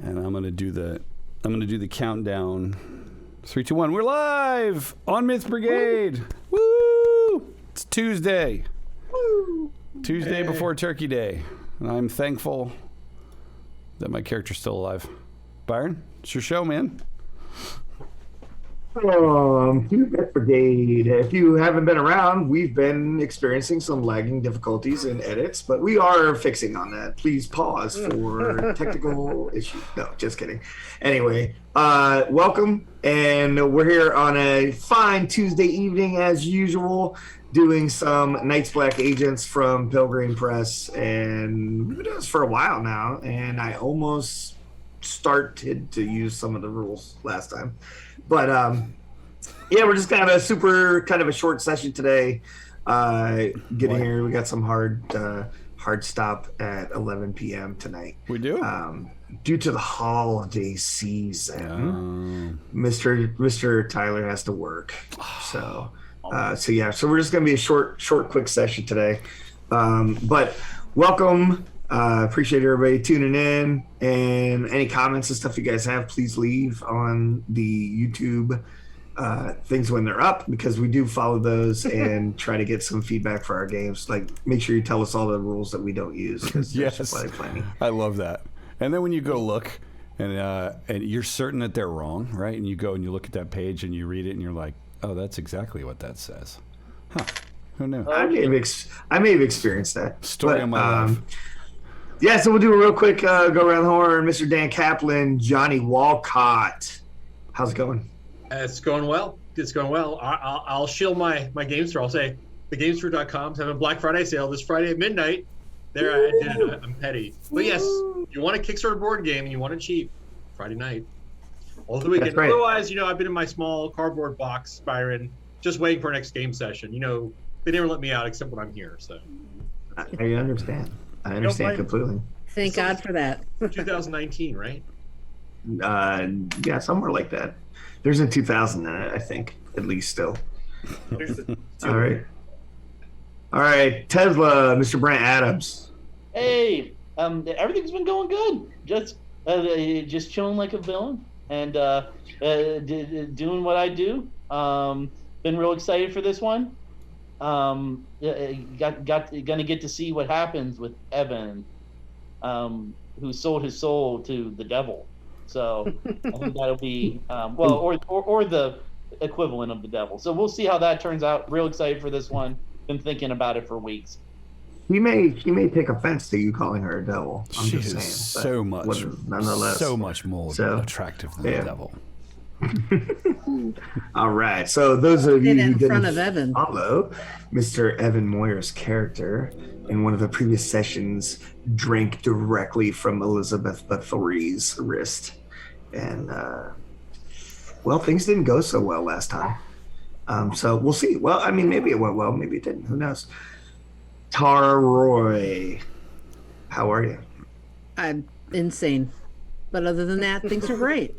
and I'm gonna do the countdown. 3, 2, 1. We're live on Myth Brigade. Woo! It's Tuesday. Woo! Tuesday before Turkey Day, and I'm thankful that my character's still alive. Byron, it's your show, man. Myth Brigade. If you haven't been around, we've been experiencing some lagging difficulties in edits, but we are fixing on that. Please pause for technical issues. No, just kidding. Anyway, welcome, and we're here on a fine Tuesday evening as usual, doing some Night's Black Agents from Pilgrim Press, and we've been doing this for a while now, and I almost started to use some of the rules last time. But yeah, we're just kind of a short session today. Getting here, we got some hard stop at 11 p.m. tonight. We do? Due to the holiday season, Mr. Tyler has to work. So yeah, so we're just gonna be a short, quick session today. But welcome. Appreciate everybody tuning in, and any comments and stuff you guys have, please leave on the YouTube things when they're up, because we do follow those and try to get some feedback for our games. Like, make sure you tell us all the rules that we don't use, because yes, I love that. And then when you go look and you're certain that they're wrong, right? And you go and you look at that page and you read it and you're like, oh, that's exactly what that says. Huh? Who knew? I may have experienced that story of my life. Yeah, so we'll do a real quick go around the horn. Mr. Dan Kaplan, Johnny Walcott. How's it going? It's going well. I'll shield my game store. I'll say the GameStore.com's having a Black Friday sale this Friday at midnight. There, I did it. I'm petty. But yes, you want a Kickstarter board game and you want it cheap, Friday night. All the weekend. Right. Otherwise, I've been in my small cardboard box, Byron, just waiting for our next game session. They never let me out except when I'm here. So I understand. I understand completely. Thank God for that. 2019, right? Yeah, somewhere like that. There's a 2000 in it, I think, at least still. All right, Tesla, Mr. Brent Adams. Hey, everything's been going good. Just chilling like a villain and doing what I do. Been real excited for this one. Gonna get to see what happens with Evan, who sold his soul to the devil. So I think that'll be or the equivalent of the devil. So we'll see how that turns out. Real excited for this one. Been thinking about it for weeks. He may take offense to you calling her a devil. I'm she just is saying, nonetheless, so much more attractive than the devil. All right, so those of you who didn't follow Mr. Evan Moyer's character in one of the previous sessions drank directly from Elizabeth Bathory's wrist, and things didn't go so well last time. So we'll see. Well, I mean, maybe it went well, maybe it didn't. Who knows? Tara Roy, how are you? I'm insane, but other than that, things are great.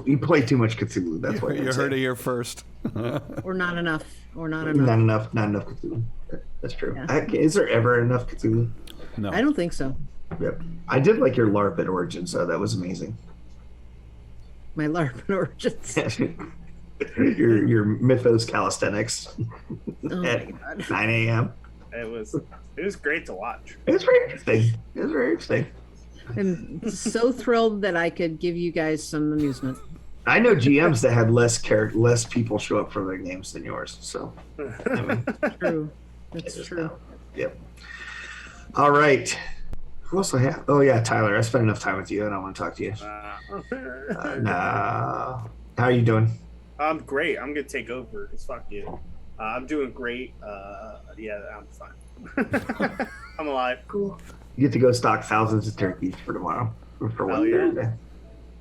You play too much Cthulhu. That's why you heard it here first. Or not enough. Not enough Cthulhu. That's true. Yeah. Is there ever enough Cthulhu? No, I don't think so. Yep. I did like your LARP at Origins, so that was amazing. My LARP at Origins. your Mythos calisthenics at 9 a.m. It was great to watch. It was very interesting. I'm so thrilled that I could give you guys some amusement. I know GMs that had less people show up for their games than yours. So, I mean, true. That's true. Yep. All right. Who else I have? Oh yeah, Tyler. I spent enough time with you. I don't want to talk to you. Nah. How are you doing? I'm great. I'm gonna take over. Just fuck you. I'm doing great. Yeah, I'm fine. I'm alive. Cool. You get to go stock thousands of turkeys for tomorrow or for one Thursday.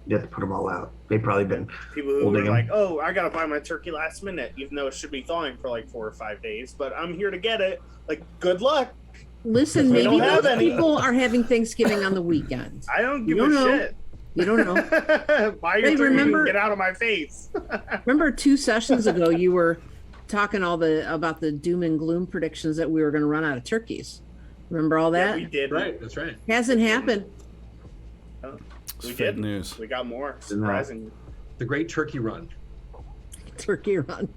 You have to put them all out. They've probably been people who are like, "Oh, I gotta buy my turkey last minute," even though it should be thawing for like 4 or 5 days. But I'm here to get it. Like, good luck. Listen, maybe those people are having Thanksgiving on the weekends. I don't give a shit. You don't know. Buy your turkey and get out of my face. Remember 2 sessions ago, you were talking about the doom and gloom predictions that we were going to run out of turkeys. Remember all that? Yeah, we did. Right, that's right. Hasn't happened. We fake did. news. We got more. Surprisingly. The Great Turkey Run. Turkey run.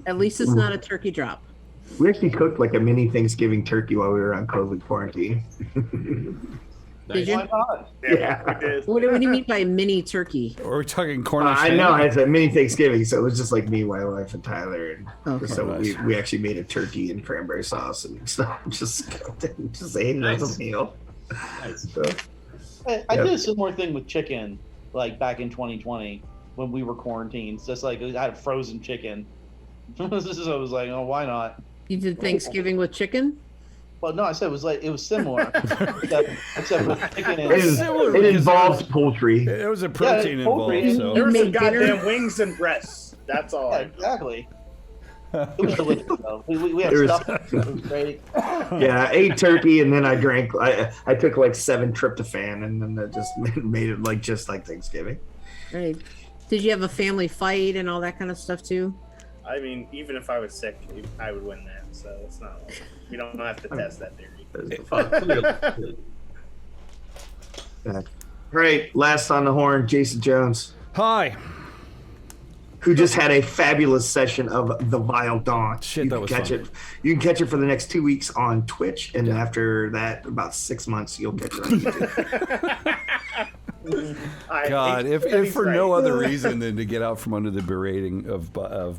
At least it's not a turkey drop. We actually cooked like a mini Thanksgiving turkey while we were on COVID quarantine. Did you? Why not? Yeah. We did. What do you mean by mini turkey? Are we talking Cornish I hen? know it's a mini Thanksgiving, so it was just like me, my wife, and Tyler, and Okay. so Nice. we actually made a turkey and cranberry sauce and stuff. Just ate it as Nice. a meal. Nice. So, I did a similar thing with chicken, like back in 2020 when we were quarantined. Just like I had frozen chicken. So I was like, oh, why not? You did Thanksgiving with chicken? Well, no, I said it was similar, except with chicken and it involves poultry. It was a protein poultry. involved, so. You There was some made dinner? goddamn wings and breasts. That's all. Yeah, I know. exactly. It was delicious though. We had There was- stuff. It was great. Yeah, I ate turkey and then I drank. I took like 7 tryptophan and then I just made it like just like Thanksgiving. Right. Did you have a family fight and all that kind of stuff too? I mean, even if I was sick, I would win that. So it's not. Like, we don't have to test that theory. All right, last on the horn, Jason Jones, Hi. who just had a fabulous session of The Vile Dawn. Shit, you that can was catch fun. it. You can catch it for the next 2 weeks on Twitch, and after that, about 6 months, you'll catch it on YouTube. God, I- if for no right. other reason than to get out from under the berating of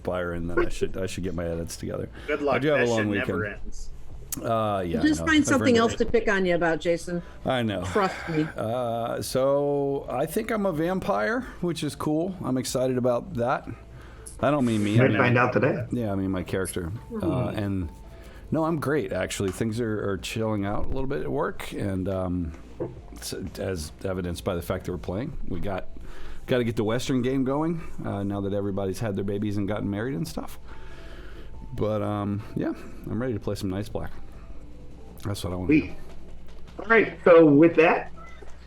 Byron, then I should get my edits together. Good luck. I do have that a long shit weekend. never ends. Yeah. Just I know. find I've something earned else it. to pick on you about, Jason. I know. Trust me. So I think I'm a vampire, which is cool. I'm excited about that. I don't mean me. You I might mean, find out today. yeah, I mean my character. And no, I'm great actually. Things are chilling out a little bit at work, and as evidenced by the fact that we're playing, we got to get the Western game going now that everybody's had their babies and gotten married and stuff. But yeah, I'm ready to play some Nice Black. That's what I want to do. Sweet. All right, so with that,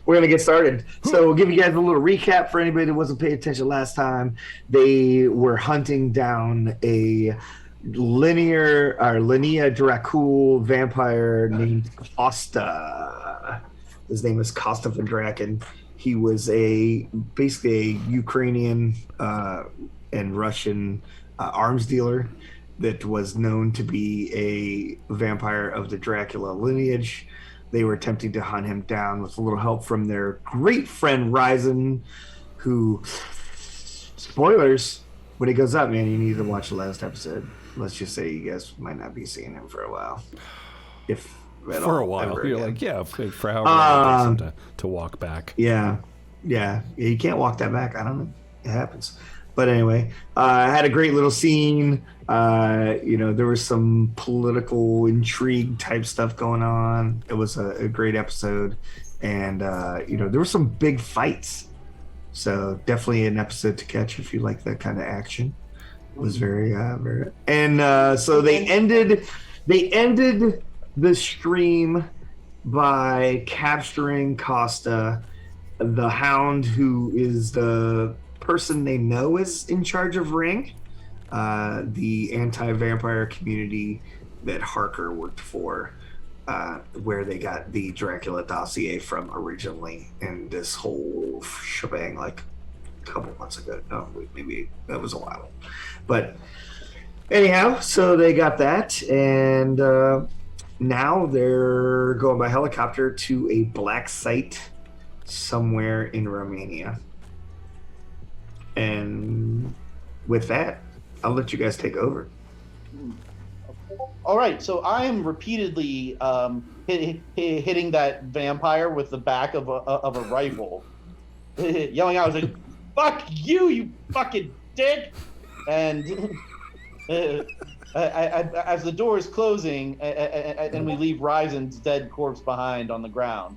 we're going to get started. So we'll give you guys a little recap for anybody that wasn't paying attention last time. They were hunting down a Linea Dracula vampire named Costa. His name is Costa Van Draken. He was basically a Ukrainian and Russian arms dealer that was known to be a vampire of the Dracula lineage. They were attempting to hunt him down with a little help from their great friend Ryzen, who, spoilers, when he goes up, man, you need to watch the last episode. Let's just say you guys might not be seeing him for a while. If at For a all, while, ever you're again. like, yeah, for however long it takes him to walk back. Yeah, you can't walk that back. I don't know. It happens. But anyway, I had a great little scene. There was some political intrigue type stuff going on. It was a great episode. And, there were some big fights. So definitely an episode to catch if you like that kind of action. It was very. And so they ended the stream by capturing Costa, the Hound, who is the person they know is in charge of Ring, the anti-vampire community that Harker worked for, where they got the Dracula dossier from originally, and this whole shebang like a couple months ago. No, maybe that was a while. But anyhow, so they got that, and now they're going by helicopter to a black site somewhere in Romania. And with that, I'll let you guys take over. All right, so I am repeatedly hitting that vampire with the back of a rifle, yelling out, like, "Fuck you, you fucking dick!" And as the door is closing, and we leave Ryzen's dead corpse behind on the ground,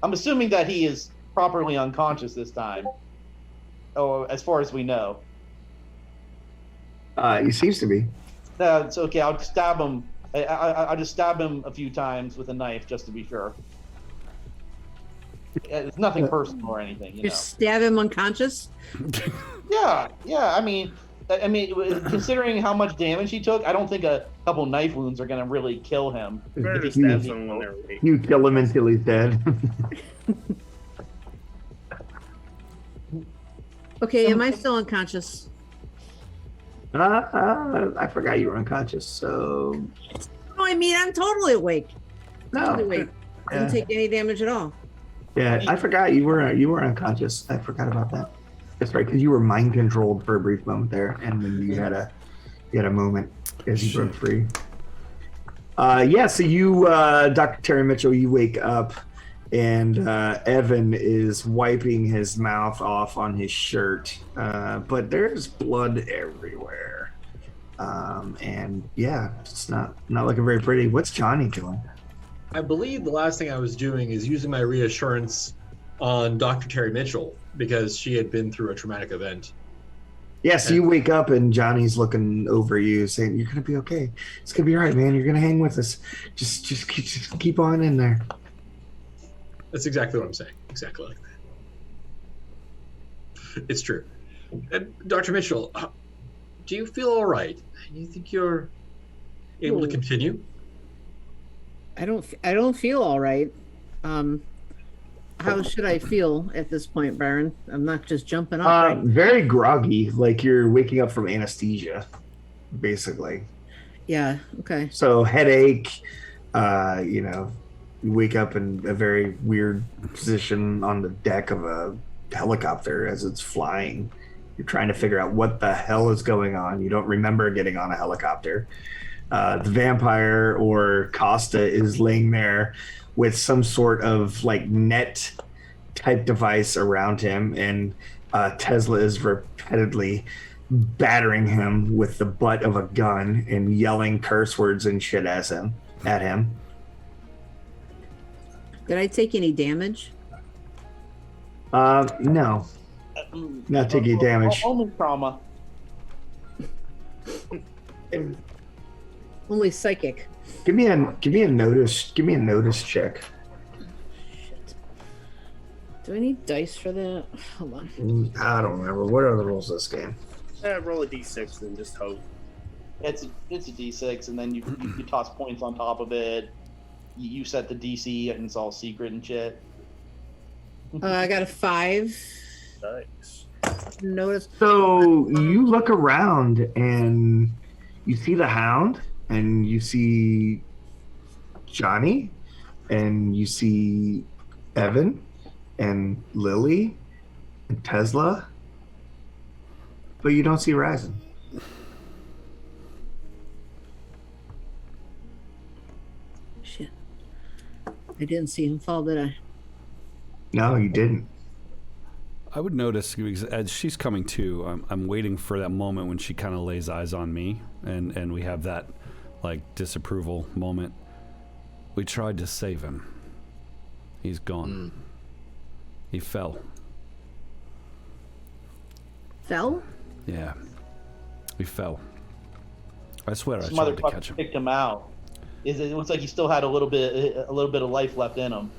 I'm assuming that he is properly unconscious this time, or as far as we know. He seems to be. It's okay. I'll stab him. I'll just stab him a few times with a knife just to be sure. It's nothing personal or anything, you know. Just stab him unconscious. Yeah. I mean, I mean, considering how much damage he took, I don't think a couple knife wounds are going to really kill him. Better to If stab he- someone when they're awake. You kill him until he's dead. Okay, am I still unconscious? I forgot you were unconscious, so No, I mean I'm totally awake. Totally no. awake. Didn't Yeah. take any damage at all. Yeah, I forgot you were unconscious. I forgot about that. That's right, because you were mind controlled for a brief moment there, and then you had a moment as you broke free. Yeah, so you, Dr. Terry Mitchell, you wake up, and Evan is wiping his mouth off on his shirt, but there's blood everywhere, and yeah, it's not looking very pretty. What's Johnny doing? I believe the last thing I was doing is using my reassurance on Dr. Terry Mitchell because she had been through a traumatic event. Yeah, so you wake up and Johnny's looking over you, saying, "You're gonna be okay. It's gonna be all right, man. You're gonna hang with us. Just keep on in there." That's exactly what I'm saying. Exactly like that. It's true. Dr. Mitchell, do you feel all right? Do you think you're able to continue? I don't feel all right. How should I feel at this point, Baron? I'm not just jumping up. Right? Very groggy, like you're waking up from anesthesia, basically. Yeah. Okay. So headache, you wake up in a very weird position on the deck of a helicopter as it's flying. You're trying to figure out what the hell is going on. You don't remember getting on a helicopter. The vampire or Costa is laying there with some sort of like net type device around him, and Tesla is repeatedly battering him with the butt of a gun and yelling curse words and shit at him. Did I take any damage? No, not taking damage. Only trauma. Only psychic. Give me a notice check. Shit. Do I need dice for that? Hold on. I don't remember. What are the rules of this game? Roll a d6 and just hope. It's a d6, and then you toss points on top of it. You set the DC, and it's all secret and shit. I got a 5. Nice. Notice. So you look around and you see the Hound, and you see Johnny, and you see Evan, and Lily, and Tesla, but you don't see Ryzen. Shit. I didn't see him fall, did I? No, you didn't. I would notice because as she's coming to, I'm waiting for that moment when she kind of lays eyes on me, and we have that like disapproval moment. We tried to save him. He's gone. He fell. Fell? Yeah, he fell. I swear I This tried to catch motherfucker him. picked him out. It looks like he still had a little bit of life left in him.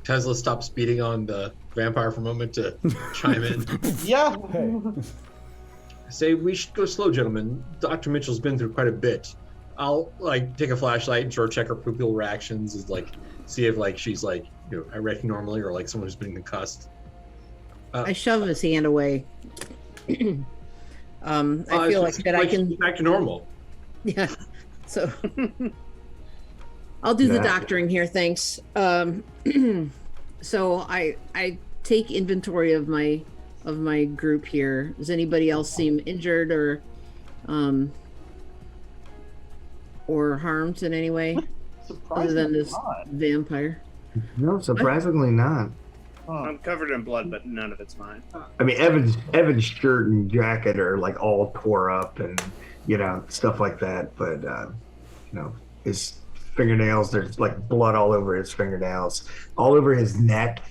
Tesla stopped speeding on the vampire for a moment to chime in. Yeah. Say we should go slow, gentlemen. Dr. Mitchell's been through quite a bit. I'll like take a flashlight and sort of check her pupil reactions, is like see if like she's like erecting normally or like someone who's been concussed. I shove his hand away. I feel like that I can. back to normal. Yeah. So I'll do the doctoring here, thanks. So I take inventory of my group here. Does anybody else seem injured or harmed in any way other than this vampire? No, surprisingly not. I'm covered in blood, but none of it's mine. I mean, Evan's shirt and jacket are like all tore up and stuff like that. But his fingernails, there's like blood all over his fingernails, all over his neck,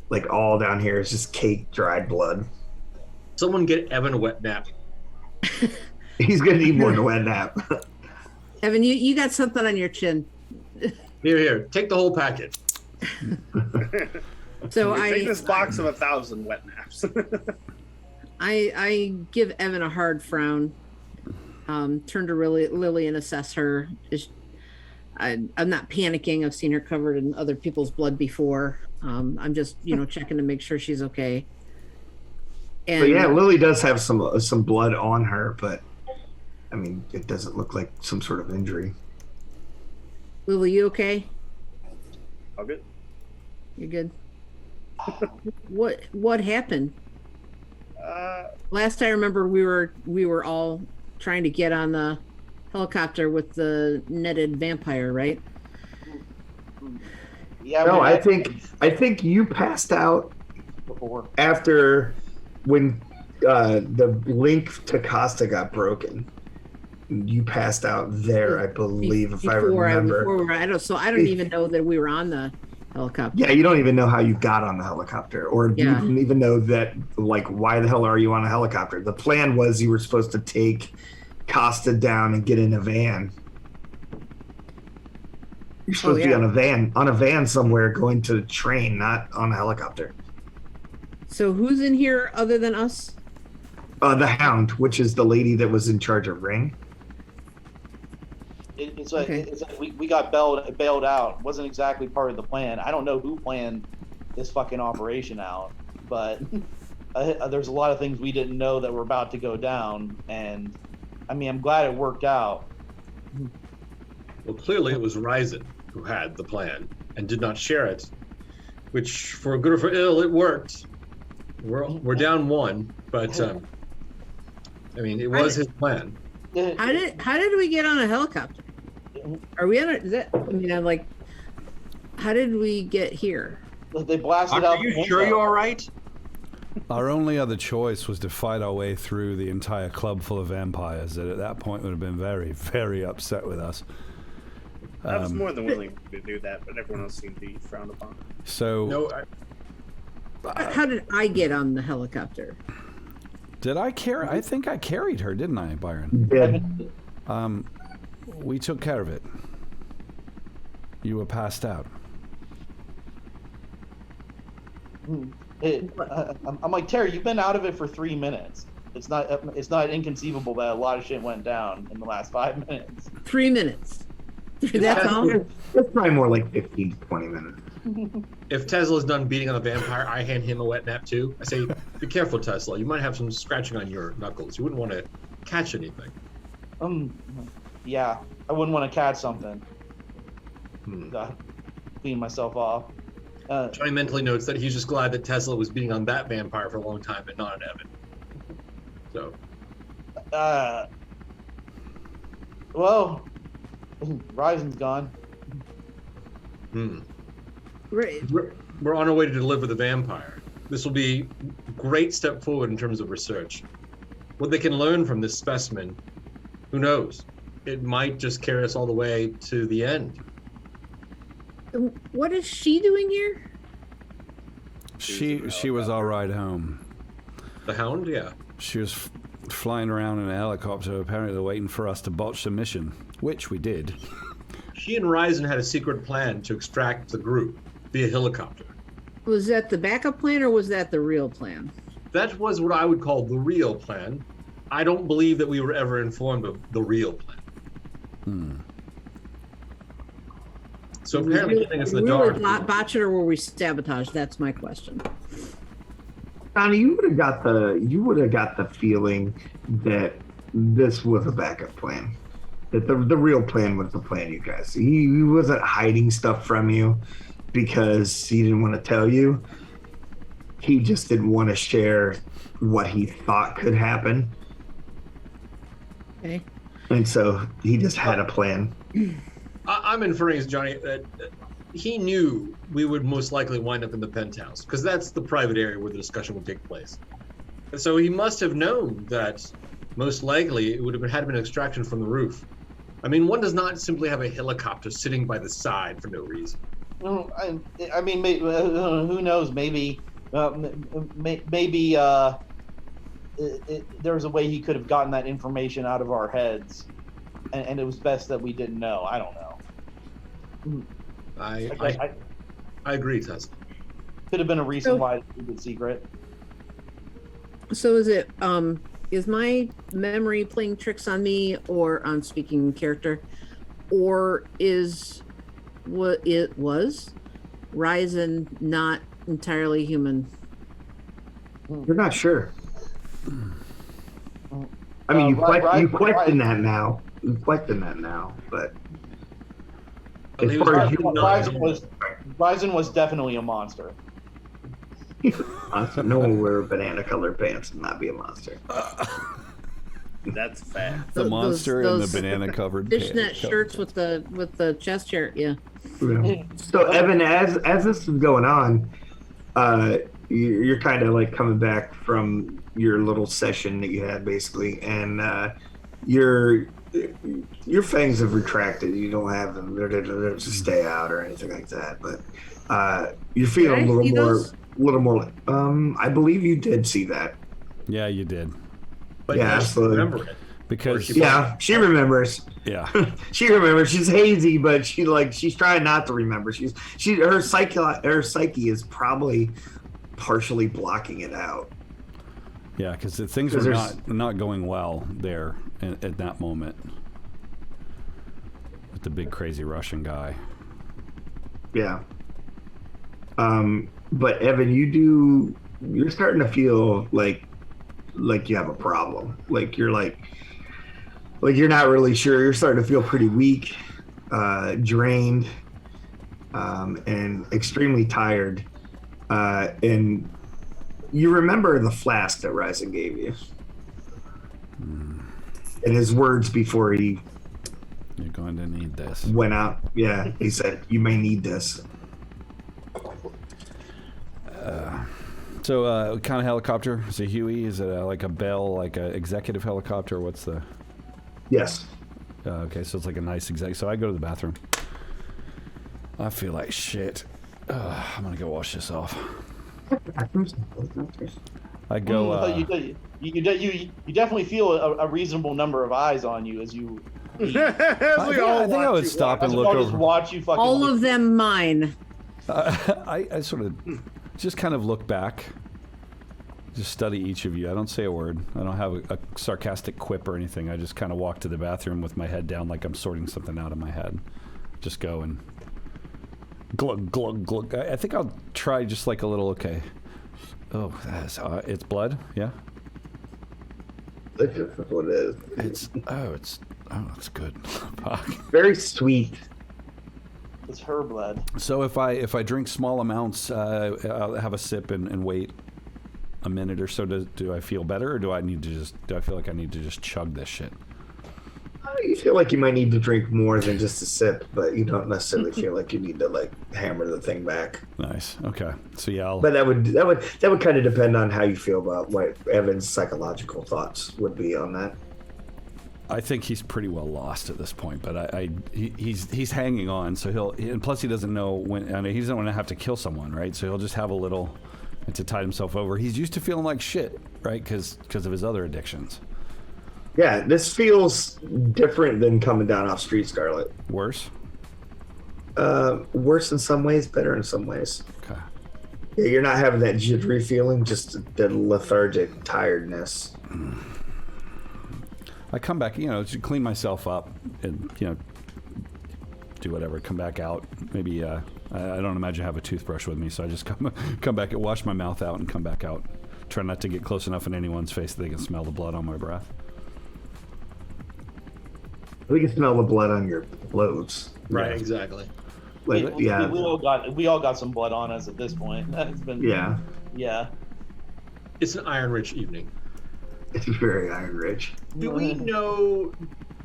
like all down here is just caked dried blood. Someone get Evan a wet nap. He's gonna need more than a wet nap. Evan, you got something on your chin. Here, take the whole packet. So Take this box of 1,000 wet naps. I give Evan a hard frown. Turn to Lily and assess her. I'm not panicking. I've seen her covered in other people's blood before. I'm just, checking to make sure she's okay. And But yeah, Lily does have some blood on her, but I mean, it doesn't look like some sort of injury. Lily, you okay? All good. You're good. What happened? Last I remember, we were all trying to get on the helicopter with the netted vampire, right? Yeah. No, I think you passed out before. after when the link to Costa got broken. You passed out there, I believe, if I remember. I don't even know that we were on the helicopter. Yeah, you don't even know how you got on the helicopter, or you didn't even know that. Like, why the hell are you on a helicopter? The plan was you were supposed to take Costa down and get in a van. You're supposed to be on a van somewhere, going to train, not on a helicopter. So who's in here other than us? The Hound, which is the lady that was in charge of Ring. It's like we got bailed out. It wasn't exactly part of the plan. I don't know who planned this fucking operation out, but there's a lot of things we didn't know that were about to go down, and I mean, I'm glad it worked out. Well, clearly it was Ryzen who had the plan and did not share it, which, for good or for ill, it worked. We're down one, but I mean, it was his plan. How did we get on a helicopter? Are we on a? How did we get here? They blasted out. Are you sure you're all right? Our only other choice was to fight our way through the entire club full of vampires that at that point would have been very, very upset with us. I was more than willing to do that, but everyone else seemed to be frowned upon. So, No, How did I get on the helicopter? did I carry? I think I carried her, didn't I, Byron? Yeah. We took care of it. You were passed out. I'm like, Terry, you've been out of it for 3 minutes. It's not inconceivable that a lot of shit went down in the last 5 minutes. 3 minutes. That's all. It's probably more like 15 to 20 minutes. if Tesla's done beating on the vampire, I hand him a wet nap too. I say, be careful, Tesla. You might have some scratching on your knuckles. You wouldn't want to catch anything. Yeah, I wouldn't want to catch something. Clean myself off. Johnny mentally notes that he's just glad that Tesla was beating on that vampire for a long time and not on Evan. So. Well, Ryzen's gone. Right. We're on our way to deliver the vampire. This will be a great step forward in terms of research. What they can learn from this specimen, who knows? It might just carry us all the way to the end. What is she doing here? She was all right home. The Hound, yeah. She was flying around in a helicopter, apparently waiting for us to botch the mission, which we did. She and Ryzen had a secret plan to extract the group via helicopter. Was that the backup plan or was that the real plan? That was what I would call the real plan. I don't believe that we were ever informed of the real plan. So apparently keeping us in the dark. We were botched or were we sabotaged? That's my question. Johnny, you would have got the feeling that this was a backup plan. That the real plan was the plan, you guys. He wasn't hiding stuff from you because he didn't want to tell you. He just didn't want to share what he thought could happen. Okay. And so he just had a plan. I'm inferring, Johnny, that he knew we would most likely wind up in the penthouse because that's the private area where the discussion would take place. And so he must have known that most likely it would have had been an extraction from the roof. I mean, one does not simply have a helicopter sitting by the side for no reason. I mean, who knows? Maybe there's a way he could have gotten that information out of our heads, and it was best that we didn't know. I don't know. I agree, Tesla. Could have been a reason why it's a secret. So is my memory playing tricks on me or on speaking in character, or is what it was Ryzen not entirely human? You're not sure. I mean, you question that now. You question that now, but as far as Ryzen was definitely a monster. no one wear banana-colored pants and not be a monster. That's a fact. The monster in the those banana-covered fishnet shirts with the chest shirt. Yeah. So Evan, as this is going on, you're kind of like coming back from your little session that you had basically, and your fangs have retracted. You don't have them to stay out or anything like that, but you're feeling a little more. I believe you did see that. Yeah, you did. But yeah, absolutely. Remember it. Because she remembers. Yeah, she remembers. She's hazy, but she's trying not to remember. Her psyche is probably partially blocking it out. Yeah, because things were not going well there at that moment with the big crazy Russian guy. Yeah. But Evan, you're starting to feel like you have a problem. Like you're not really sure. You're starting to feel pretty weak, drained, and extremely tired. And you remember the flask that Ryzen gave you. And his words before he You're going to need this. went out. Yeah, he said, "You may need this." So, what kind of helicopter? Is it Huey? Is it like a Bell, like an executive helicopter? What's the... Yes. Okay, so it's like a nice exec. So I go to the bathroom. I feel like shit. I'm gonna go wash this off. I go. You definitely feel a reasonable number of eyes on you as you. I think I would stop and look I'll just over. watch you fucking. All of them mine. I sort of just kind of look back, just study each of you. I don't say a word. I don't have a sarcastic quip or anything. I just kind of walk to the bathroom with my head down like I'm sorting something out of my head. Just go and glug, glug, glug. I think I'll try just like a little, okay. Oh, that's, it's blood? Yeah? That's what it is. It's good. Fuck. Very sweet. It's her blood. So if I drink small amounts, I'll have a sip and wait a minute or so. Do I feel better, or do I feel like I need to just chug this shit? You feel like you might need to drink more than just a sip, but you don't necessarily feel like you need to like hammer the thing back. Nice. Okay. So yeah, But that would kind of depend on how you feel about what Evan's psychological thoughts would be on that. I think he's pretty well lost at this point, but he's hanging on. So and plus he doesn't know when. I mean, he doesn't want to have to kill someone, right? So he'll just have a little to tide himself over. He's used to feeling like shit, right? Because of his other addictions. Yeah, this feels different than coming down off Street Scarlet. Worse? Worse in some ways, better in some ways. Okay. Yeah, you're not having that jittery feeling, just the lethargic tiredness. I come back, to clean myself up and, do whatever, come back out. Maybe, I don't imagine I have a toothbrush with me, so I just come back and wash my mouth out and come back out. Try not to get close enough in anyone's face that they can smell the blood on my breath. We can smell the blood on your clothes. Right, Yeah. exactly. Like, we yeah. we all got some blood on us at this point. It's been yeah. It's an iron-rich evening. It's very iron rich. Do we know?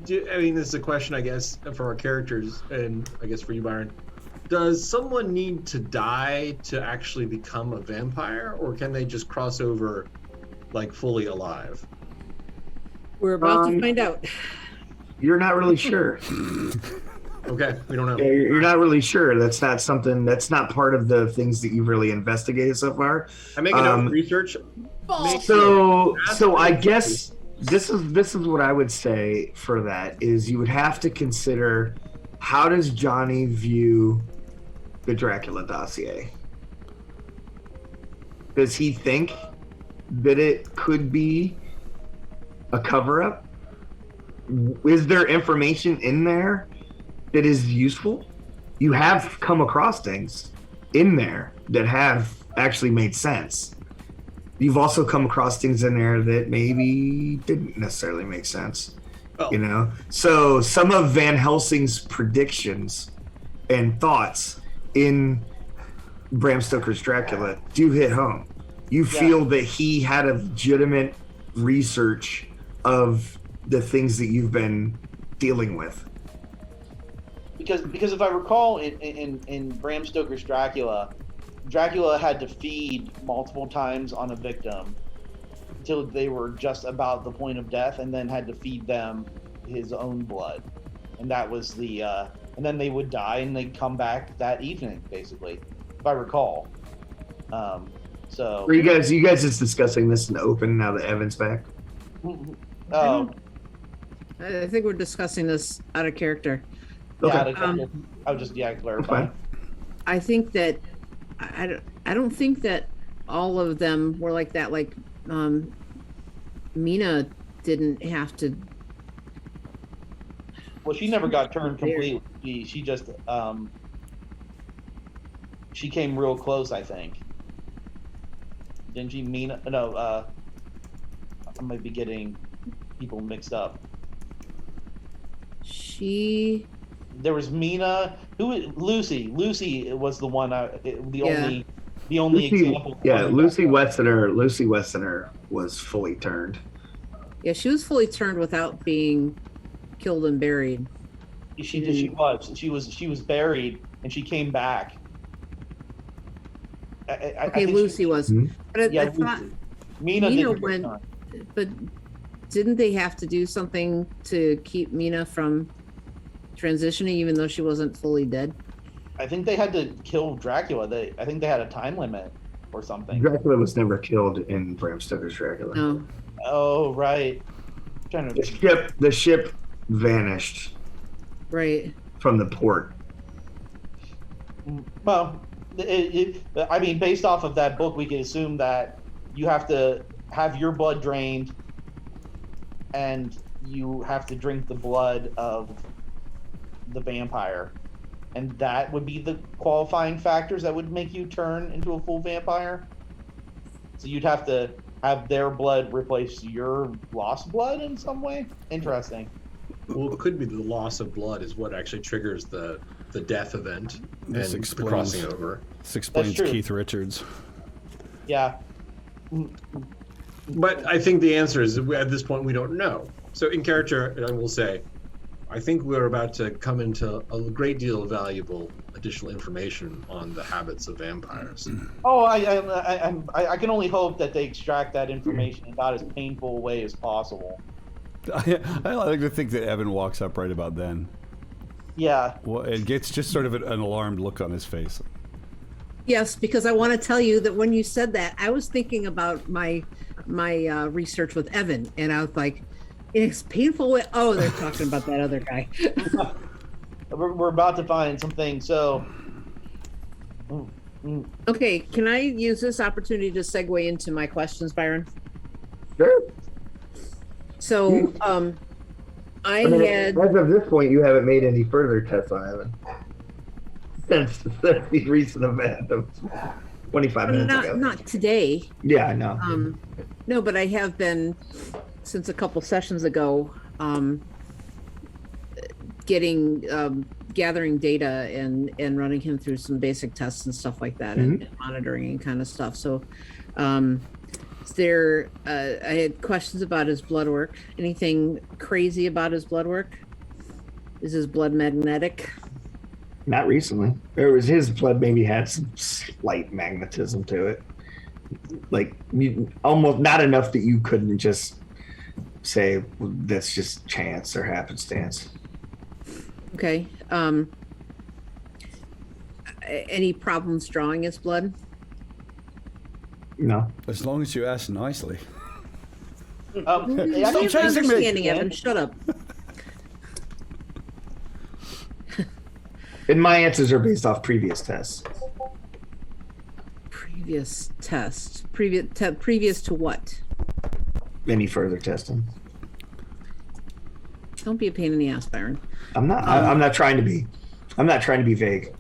I mean, this is a question, I guess, for our characters, and I guess for you, Byron. Does someone need to die to actually become a vampire, or can they just cross over, like, fully alive? We're about to find out. You're not really sure. Okay, we don't know. Yeah, you're not really sure. That's not part of the things that you've really investigated so far. I make a note of research. So I guess this is what I would say for that is you would have to consider how does Johnny view the Dracula dossier? Does he think that it could be a cover-up? Is there information in there that is useful? You have come across things in there that have actually made sense. You've also come across things in there that maybe didn't necessarily make sense. Oh. You know? So some of Van Helsing's predictions and thoughts in Bram Stoker's Dracula do hit home. You feel that he had a legitimate research of the things that you've been dealing with. Because if I recall, in Bram Stoker's Dracula had to feed multiple times on a victim until they were just about the point of death, and then had to feed them his own blood, and that was the and then they would die and they'd come back that evening, basically, if I recall. So Are you guys just discussing this in the open now that Evan's back? Oh, I think we're discussing this out of character. Okay. I would just clarify. Okay. I think that I don't think that all of them were like that. Like Mina didn't have to. Well, she never got turned completely. She just she came real close, I think. Didn't she? Mina? No. I might be getting people mixed up. There was Mina. Lucy. Lucy was the one. The only example. Yeah, Lucy Westerner was fully turned. Yeah, she was fully turned without being killed and buried. She was buried and she came back. I think Lucy was. Mhm. But I thought Mina went. But didn't they have to do something to keep Mina from transitioning, even though she wasn't fully dead? I think they had to kill Dracula. I think they had a time limit or something. Dracula was never killed in Bram Stoker's Dracula. No. Oh, right. The ship vanished Right. from the port. Well, I mean, based off of that book, we can assume that you have to have your blood drained and you have to drink the blood of the vampire. And that would be the qualifying factors that would make you turn into a full vampire. So you'd have to have their blood replace your lost blood in some way? Interesting. Well, it could be the loss of blood is what actually triggers the death event This and the explains- crossing over. This explains That's true. Keith Richards. Yeah. But I think the answer is at this point we don't know. So in character, I will say, I think we're about to come into a great deal of valuable additional information on the habits of vampires. Oh, I can only hope that they extract that information in about as painful a way as possible. I like to think that Evan walks up right about then. Yeah. Well, it gets just sort of an alarmed look on his face. Yes, because I want to tell you that when you said that, I was thinking about my research with Evan, and I was like, it's painful way. Oh, they're talking about that other guy. We're about to find something. So. Okay, can I use this opportunity to segue into my questions, Byron? Sure. So, I I mean, had. as of this point, you haven't made any further tests on Evan. Since the recent event of 25 minutes ago. Not today. Yeah, I know. No, but I have been since a couple sessions ago, gathering data and running him through some basic tests and stuff like that, and monitoring and kind of stuff. So, I had questions about his blood work. Anything crazy about his blood work? Is his blood magnetic? Not recently. His blood maybe had some slight magnetism to it. Like, almost not enough that you couldn't just say, well, that's just chance or happenstance. Okay. Any problems drawing his blood? No. As long as you ask nicely. Stop chasing me. understanding, Evan. Shut up. And my answers are based off previous tests. Previous test. Previous to what? Any further testing? Don't be a pain in the ass, Byron. I'm not. I'm not trying to be. I'm not trying to be vague.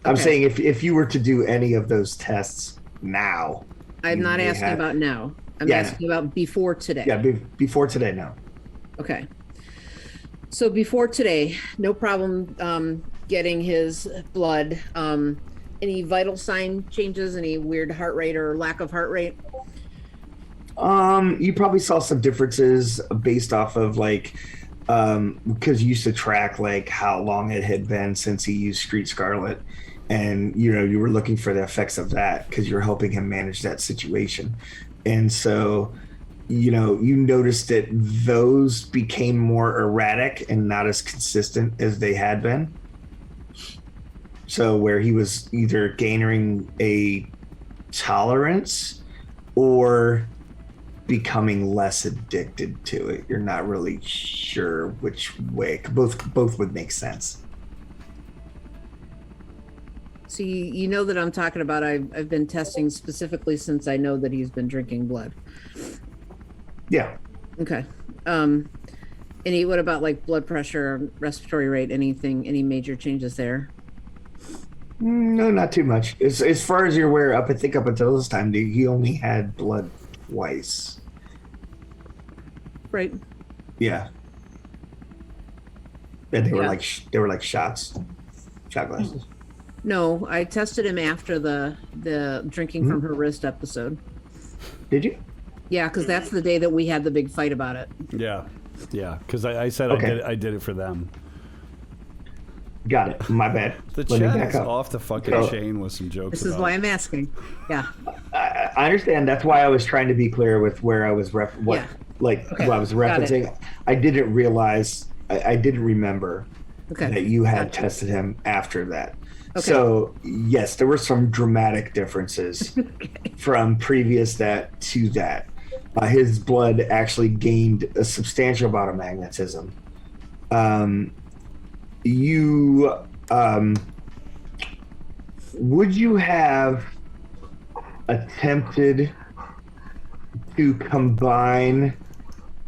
I'm Okay. saying if you were to do any of those tests now. I'm you not may asking have- about now. I'm Yeah, asking about before today. Yeah, before today, no. Okay. So before today, no problem getting his blood. Any vital sign changes? Any weird heart rate or lack of heart rate? You probably saw some differences based off of like, because you used to track like how long it had been since he used Street Scarlet, and you were looking for the effects of that because you're helping him manage that situation, and so you noticed that those became more erratic and not as consistent as they had been. So where he was either gaining a tolerance or becoming less addicted to it. You're not really sure which way. Both would make sense. So you know that I'm talking about. I've been testing specifically since I know that he's been drinking blood. Yeah. Okay. What about like blood pressure, respiratory rate, anything, any major changes there? No, not too much. As far as you're aware, I think up until this time, he only had blood twice. Right. Yeah. And they were Yeah. like shot glasses. No, I tested him after the drinking from her wrist episode. Did you? Yeah, because that's the day that we had the big fight about it. Yeah. Because I said Okay. I did it for them. Got it. My bad. The Let me chat back is up. off the fucking So- chain with some jokes. This is about why it. I'm asking. Yeah. I understand. That's why I was trying to be clear with where I was Yeah. what I was Got it. referencing. I didn't realize. I didn't remember Okay. that you had Gotcha. tested him after that. Okay. So yes, there were some dramatic differences from previous that to that. His blood actually gained a substantial amount of magnetism. Would you have attempted to combine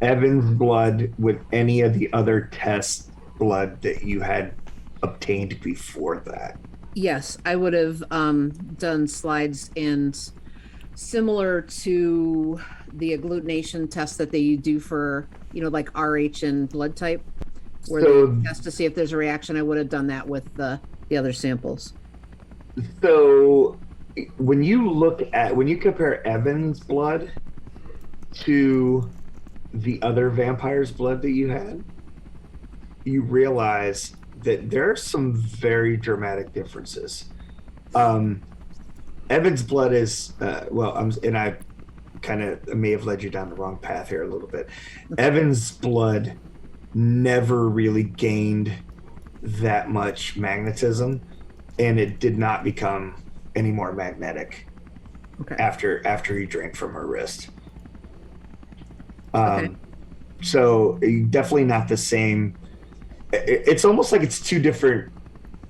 Evan's blood with any of the other test blood that you had obtained before that? Yes, I would have done slides and similar to the agglutination test that they do for, like RH and blood type, where So- they test to see if there's a reaction. I would have done that with the other samples. So when you compare Evan's blood to the other vampire's blood that you had, you realize that there are some very dramatic differences. Evan's blood is I kind of may have led you down the wrong path here a little bit. Evan's blood never really gained that much magnetism, and it did not become any more magnetic Okay. after he drank from her wrist. Okay. So definitely not the same. It's almost like it's two different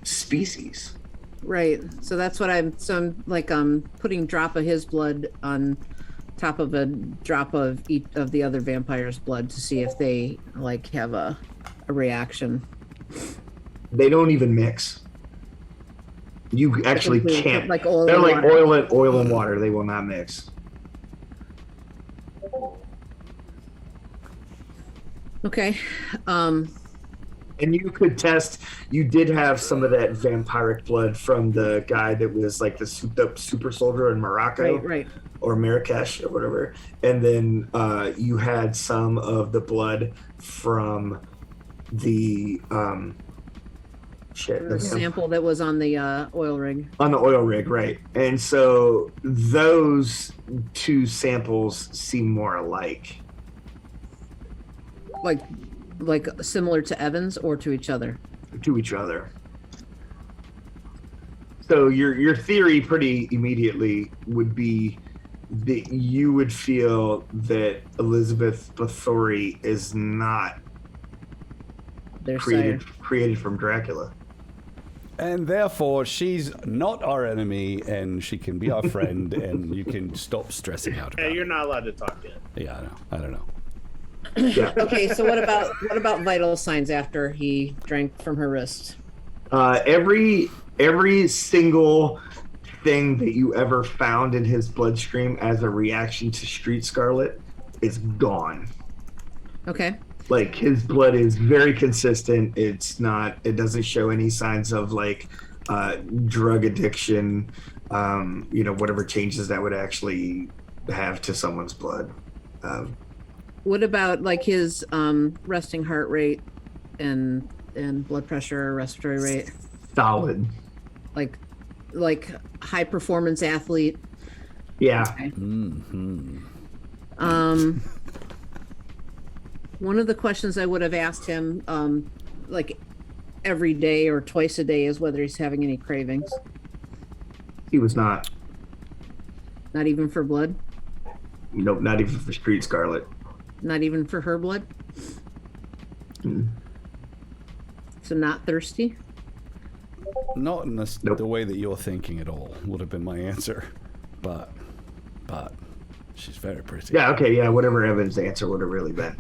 species. Right. So that's what I'm like putting drop of his blood on top of a drop of each of the other vampire's blood to see if they like have a reaction. They don't even mix. You actually can't. Like oil They're and like water. oil and water. They will not mix. Okay. And you could test. You did have some of that vampiric blood from the guy that was like the souped-up super soldier in Morocco, Right. or Marrakesh, or whatever. And then you had some of the blood from the The sample that was on the oil rig. on the oil rig, right? And so those two samples seem more alike. Like similar to Evans or to each other. To each other. So your theory pretty immediately would be that you would feel that Elizabeth Bathory is not Their created sire. created from Dracula. And therefore, she's not our enemy, and she can be our friend, and you can stop stressing out about Yeah, it. you're not allowed to talk yet. Yeah, I know. I don't know. Yeah. Okay, so what about vital signs after he drank from her wrist? Every single thing that you ever found in his bloodstream as a reaction to Street Scarlet is gone. Okay. Like, his blood is very consistent. It doesn't show any signs of like drug addiction, whatever changes that would actually have to someone's blood. What about like his resting heart rate and blood pressure, respiratory rate? Solid. Like high performance athlete. Yeah. Okay. Mm-hmm. One of the questions I would have asked him, like every day or twice a day, is whether he's having any cravings. He was not. Not even for blood. Nope, not even for Street Scarlet. Not even for her blood. Mm. So not thirsty. Not in the Nope. way that you're thinking at all would have been my answer, but she's very pretty. Yeah, okay, yeah, whatever Evan's answer would have really been.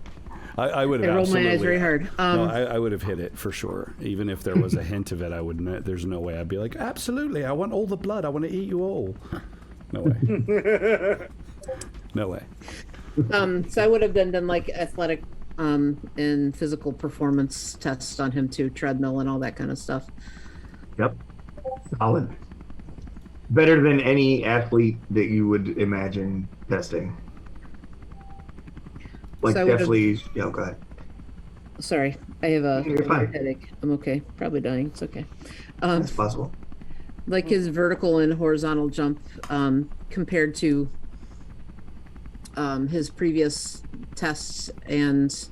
I would have I rolled my eyes absolutely- very hard. No, I would have hit it for sure. Even if there was a hint of it, I would. There's no way I'd be like, absolutely, I want all the blood. I want to eat you all. No way. No way. So I would have then done like athletic and physical performance tests on him too, treadmill and all that kind of stuff. Yep. Solid. Better than any athlete that you would imagine testing. Like, So I would've- definitely, go ahead. Sorry, I have a You're fine. headache. I'm okay. Probably dying. It's okay. That's possible. Like his vertical and horizontal jump compared to his previous tests and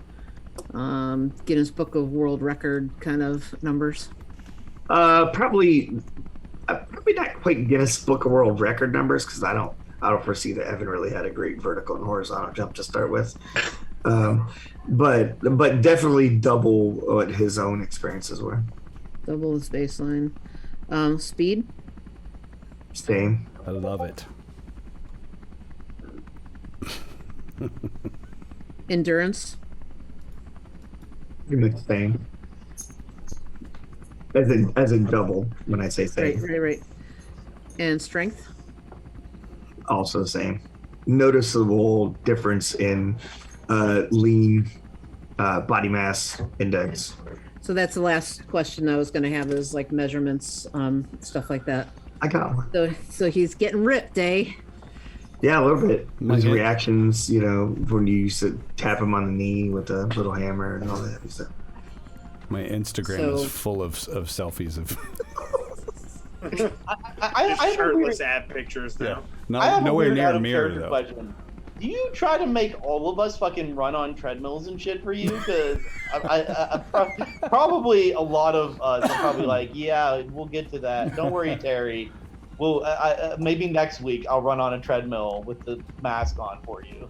Guinness Book of World Record kind of numbers. Probably not quite Guinness Book of World Record numbers, because I don't foresee that Evan really had a great vertical and horizontal jump to start with. But definitely double what his own experiences were. Double his baseline. Speed. Same. I love it. Endurance. Pretty much same. As in double when I say same. Right. And strength. Also same. Noticeable difference in lean body mass index. So that's the last question I was going to have, is like measurements, stuff like that. I got one. So he's getting ripped, eh? Yeah, a little bit. My His hand- reactions, when you used to tap him on the knee with a little hammer and all that stuff. My Instagram So- is full of selfies of I have a Shirtless weird- ad pictures now. I have a nowhere weird near out a of mirror character though. question. Do you try to make all of us fucking run on treadmills and shit for you? Because probably a lot of us are probably like, yeah, we'll get to that. Don't worry, Terry. Well, maybe next week I'll run on a treadmill with the mask on for you.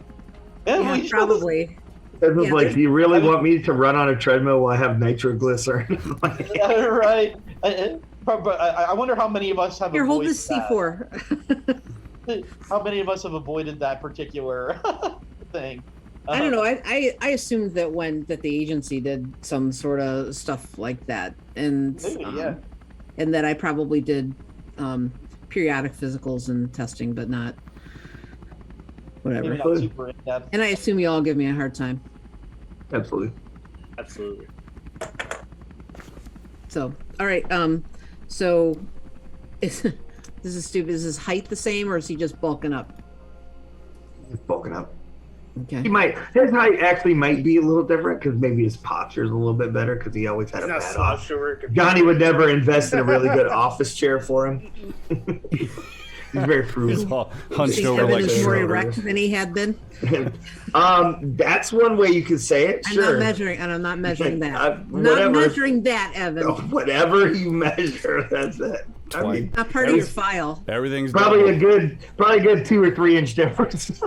And Yeah, we just- probably. It was Yeah, like, there's- do you really want me to run on a treadmill while I have nitroglycerin? Yeah, right. I wonder how many of us have Here, hold avoided this that. C4. How many of us have avoided that particular thing? I don't know. I assumed that that the agency did some sort of stuff like that, and Maybe, yeah. and that I probably did periodic physicals and testing, but not whatever. Maybe not super in depth. And I assume you all give me a hard time. Absolutely. Absolutely. So, all right. So this is stupid. Is his height the same, or is he just bulking up? He's bulking up. Okay. His height actually might be a little different, because maybe his posture's a little bit better, because he always had He's a not bad slouched office. over. Johnny would never invest in a really good office chair for him. He's very He's frugal. all hunched Think over Evan like is more Schroeder. erect than he had been. That's one way you could say it. I'm Sure. not measuring, and I'm not measuring that. Not whatever. measuring that, Evan. Oh, whatever you measure, that's it. I Twice. mean, Not part of your file. Everything's probably double. a good 2 or 3 inch difference.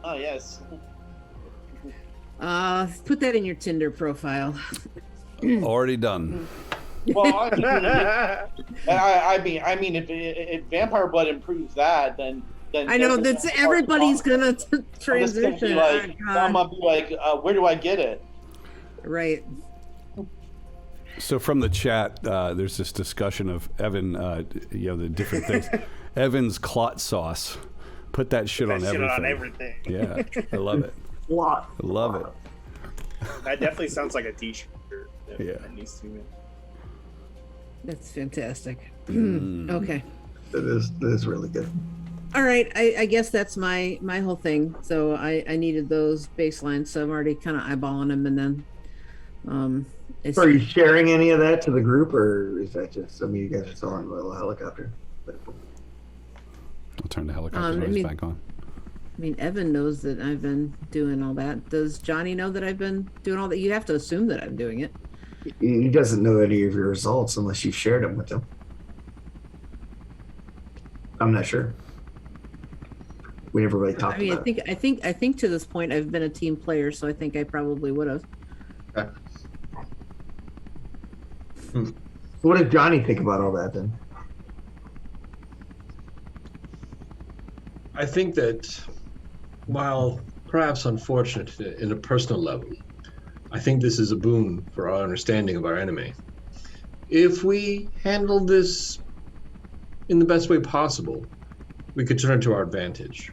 Oh yes. Put that in your Tinder profile. Already done. Well, I mean, if vampire blood improves that, then I know that's everybody's gonna transition. I'm gonna be like, where do I get it? Right. So from the chat, there's this discussion of Evan, the different things. Evan's clot sauce. Put that shit on everything. Yeah, I love it. I love it. That definitely sounds like a t-shirt. Yeah. That needs to be made. That's fantastic. Okay. That is really good. All right. I guess that's my whole thing. So I needed those baselines. So I'm already kind of eyeballing them, and then So are you sharing any of that to the group, or is that just? I mean, you guys are still on the little helicopter. I'll turn the helicopter noise back on. I mean, Evan knows that I've been doing all that. Does Johnny know that I've been doing all that? You have to assume that I'm doing it. He doesn't know any of your results unless you shared them with him. I'm not sure. We never really talked about it. I think to this point I've been a team player, so I think I probably would have. Okay. So what did Johnny think about all that then? I think that while perhaps unfortunate in a personal level, I think this is a boon for our understanding of our enemy. If we handle this in the best way possible, we could turn it to our advantage.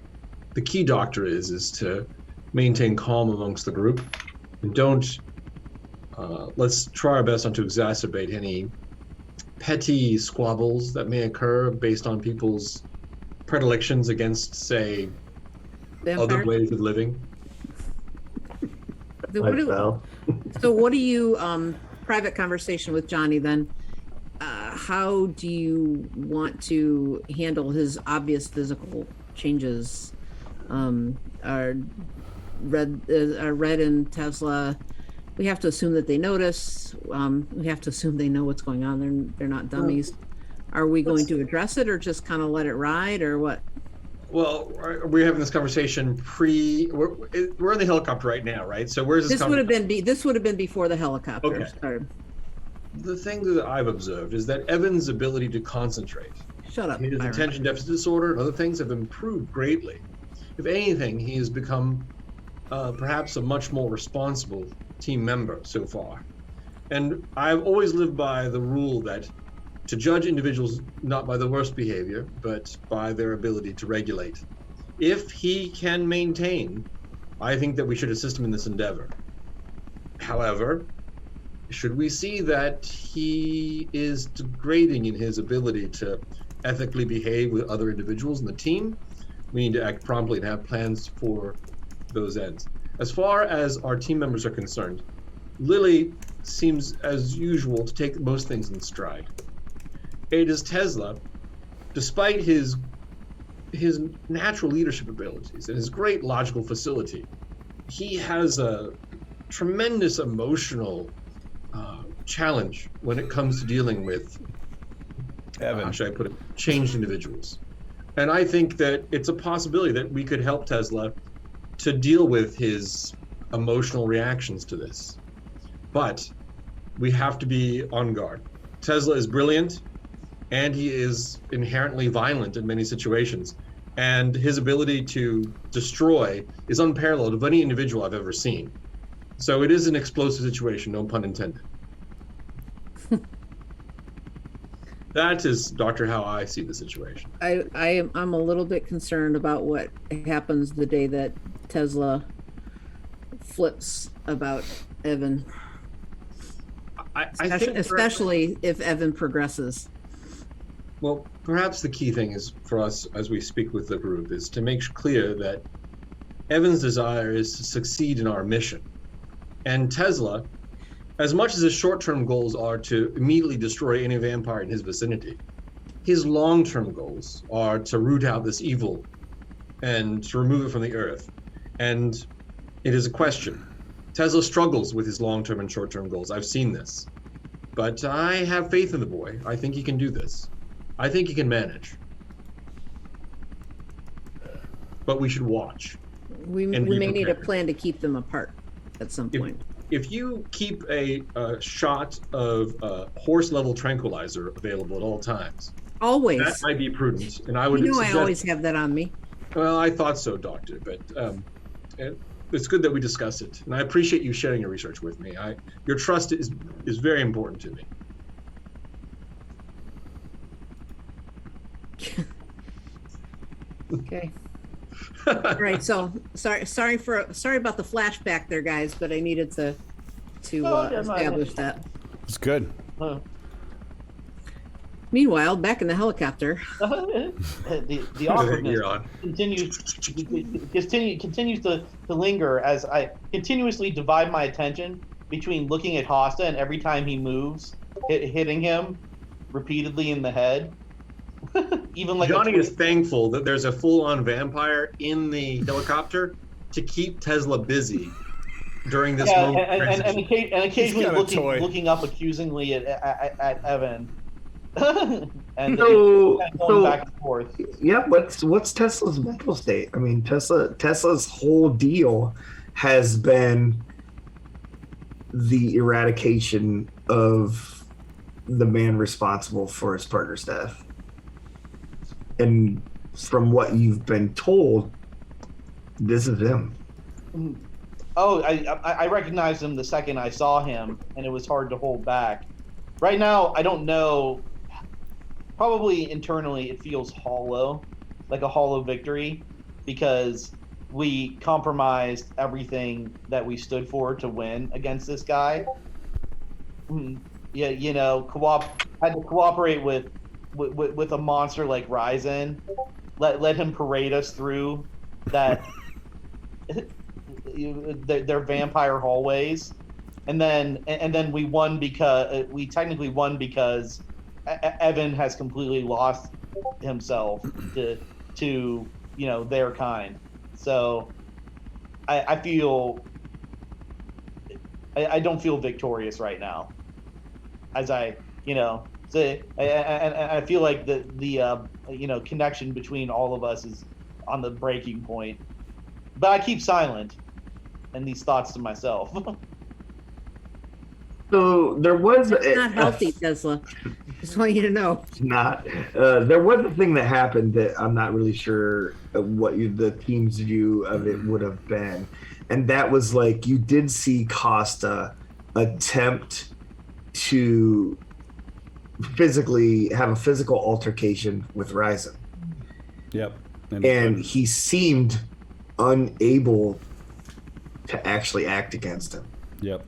The key, Doctor, is to maintain calm amongst the group and don't let's try our best not to exacerbate any petty squabbles that may occur based on people's predilections against, say, other ways of living. So what do you, private conversation with Johnny then, how do you want to handle his obvious physical changes? Are Red and Tesla, we have to assume that they notice. We have to assume they know what's going on. They're not dummies. Are we going to address it or just kind of let it ride, or what? Well, we're having this conversation we're in the helicopter right now, right? So where's this? This would have been before the helicopter started. The thing that I've observed is that Evan's ability to concentrate, his attention deficit disorder and other things have improved greatly. If anything, he has become perhaps a much more responsible team member so far. And I've always lived by the rule that to judge individuals not by the worst behavior, but by their ability to regulate. If he can maintain, I think that we should assist him in this endeavor. However, should we see that he is degrading in his ability to ethically behave with other individuals in the team, we need to act promptly and have plans for those ends. As far as our team members are concerned, Lily seems, as usual, to take most things in stride. It is Tesla, despite his natural leadership abilities and his great logical facility, he has a tremendous emotional challenge when it comes to dealing with, how should I put it, changed individuals. And I think that it's a possibility that we could help Tesla to deal with his emotional reactions to this. But we have to be on guard. Tesla is brilliant, and he is inherently violent in many situations. And his ability to destroy is unparalleled of any individual I've ever seen. So it is an explosive situation, no pun intended. That is, Doctor, how I see the situation. I'm a little bit concerned about what happens the day that Tesla flips about Evan. Especially if Evan progresses. Well, perhaps the key thing is for us as we speak with the group is to make clear that Evan's desire is to succeed in our mission. And Tesla, as much as his short-term goals are to immediately destroy any vampire in his vicinity, his long-term goals are to root out this evil and to remove it from the earth. And it is a question. Tesla struggles with his long-term and short-term goals. I've seen this. But I have faith in the boy. I think he can do this. I think he can manage. But we should watch. We may need a plan to keep them apart at some point. if you keep a shot of horse level tranquilizer available at all times, Always. that might be prudent. And I would You know, suggest, I always have that on me. Well, I thought so, Doctor, but it's good that we discuss it. And I appreciate you sharing your research with me. Your trust is very important to me. Okay. All right. So sorry about the flashback there, guys, but I needed to establish that. It's good. Meanwhile, back in the helicopter. The awkwardness You're on. continues to linger as I continuously divide my attention between looking at Hosta and every time he moves, hitting him repeatedly in the head. Even like Johnny is thankful that there's a full-on vampire in the helicopter to keep Tesla busy during this moment. And occasionally He's got a toy. looking up accusingly at Evan. And So going back and forth. yeah, what's Tesla's mental state? I mean, Tesla's whole deal has been the eradication of the man responsible for his partner's death. And from what you've been told, this is him. Oh, I recognized him the second I saw him, and it was hard to hold back. Right now, I don't know. Probably internally, it feels hollow, like a hollow victory, because we compromised everything that we stood for to win against this guy. Yeah, you know, had to cooperate with a monster like Ryzen. Let him parade us through that their vampire hallways, and then we won because we technically won because Evan has completely lost himself to their kind. So I feel I don't feel victorious right now, as I feel like the connection between all of us is on the breaking point. But I keep silent and these thoughts to myself. So there was It's not healthy, Tesla. Just want you to know. It's not. There was a thing that happened that I'm not really sure what the team's view of it would have been, and that was like you did see Costa attempt to physically have a physical altercation with Ryzen. Yep. And he seemed unable to actually act against him. Yep.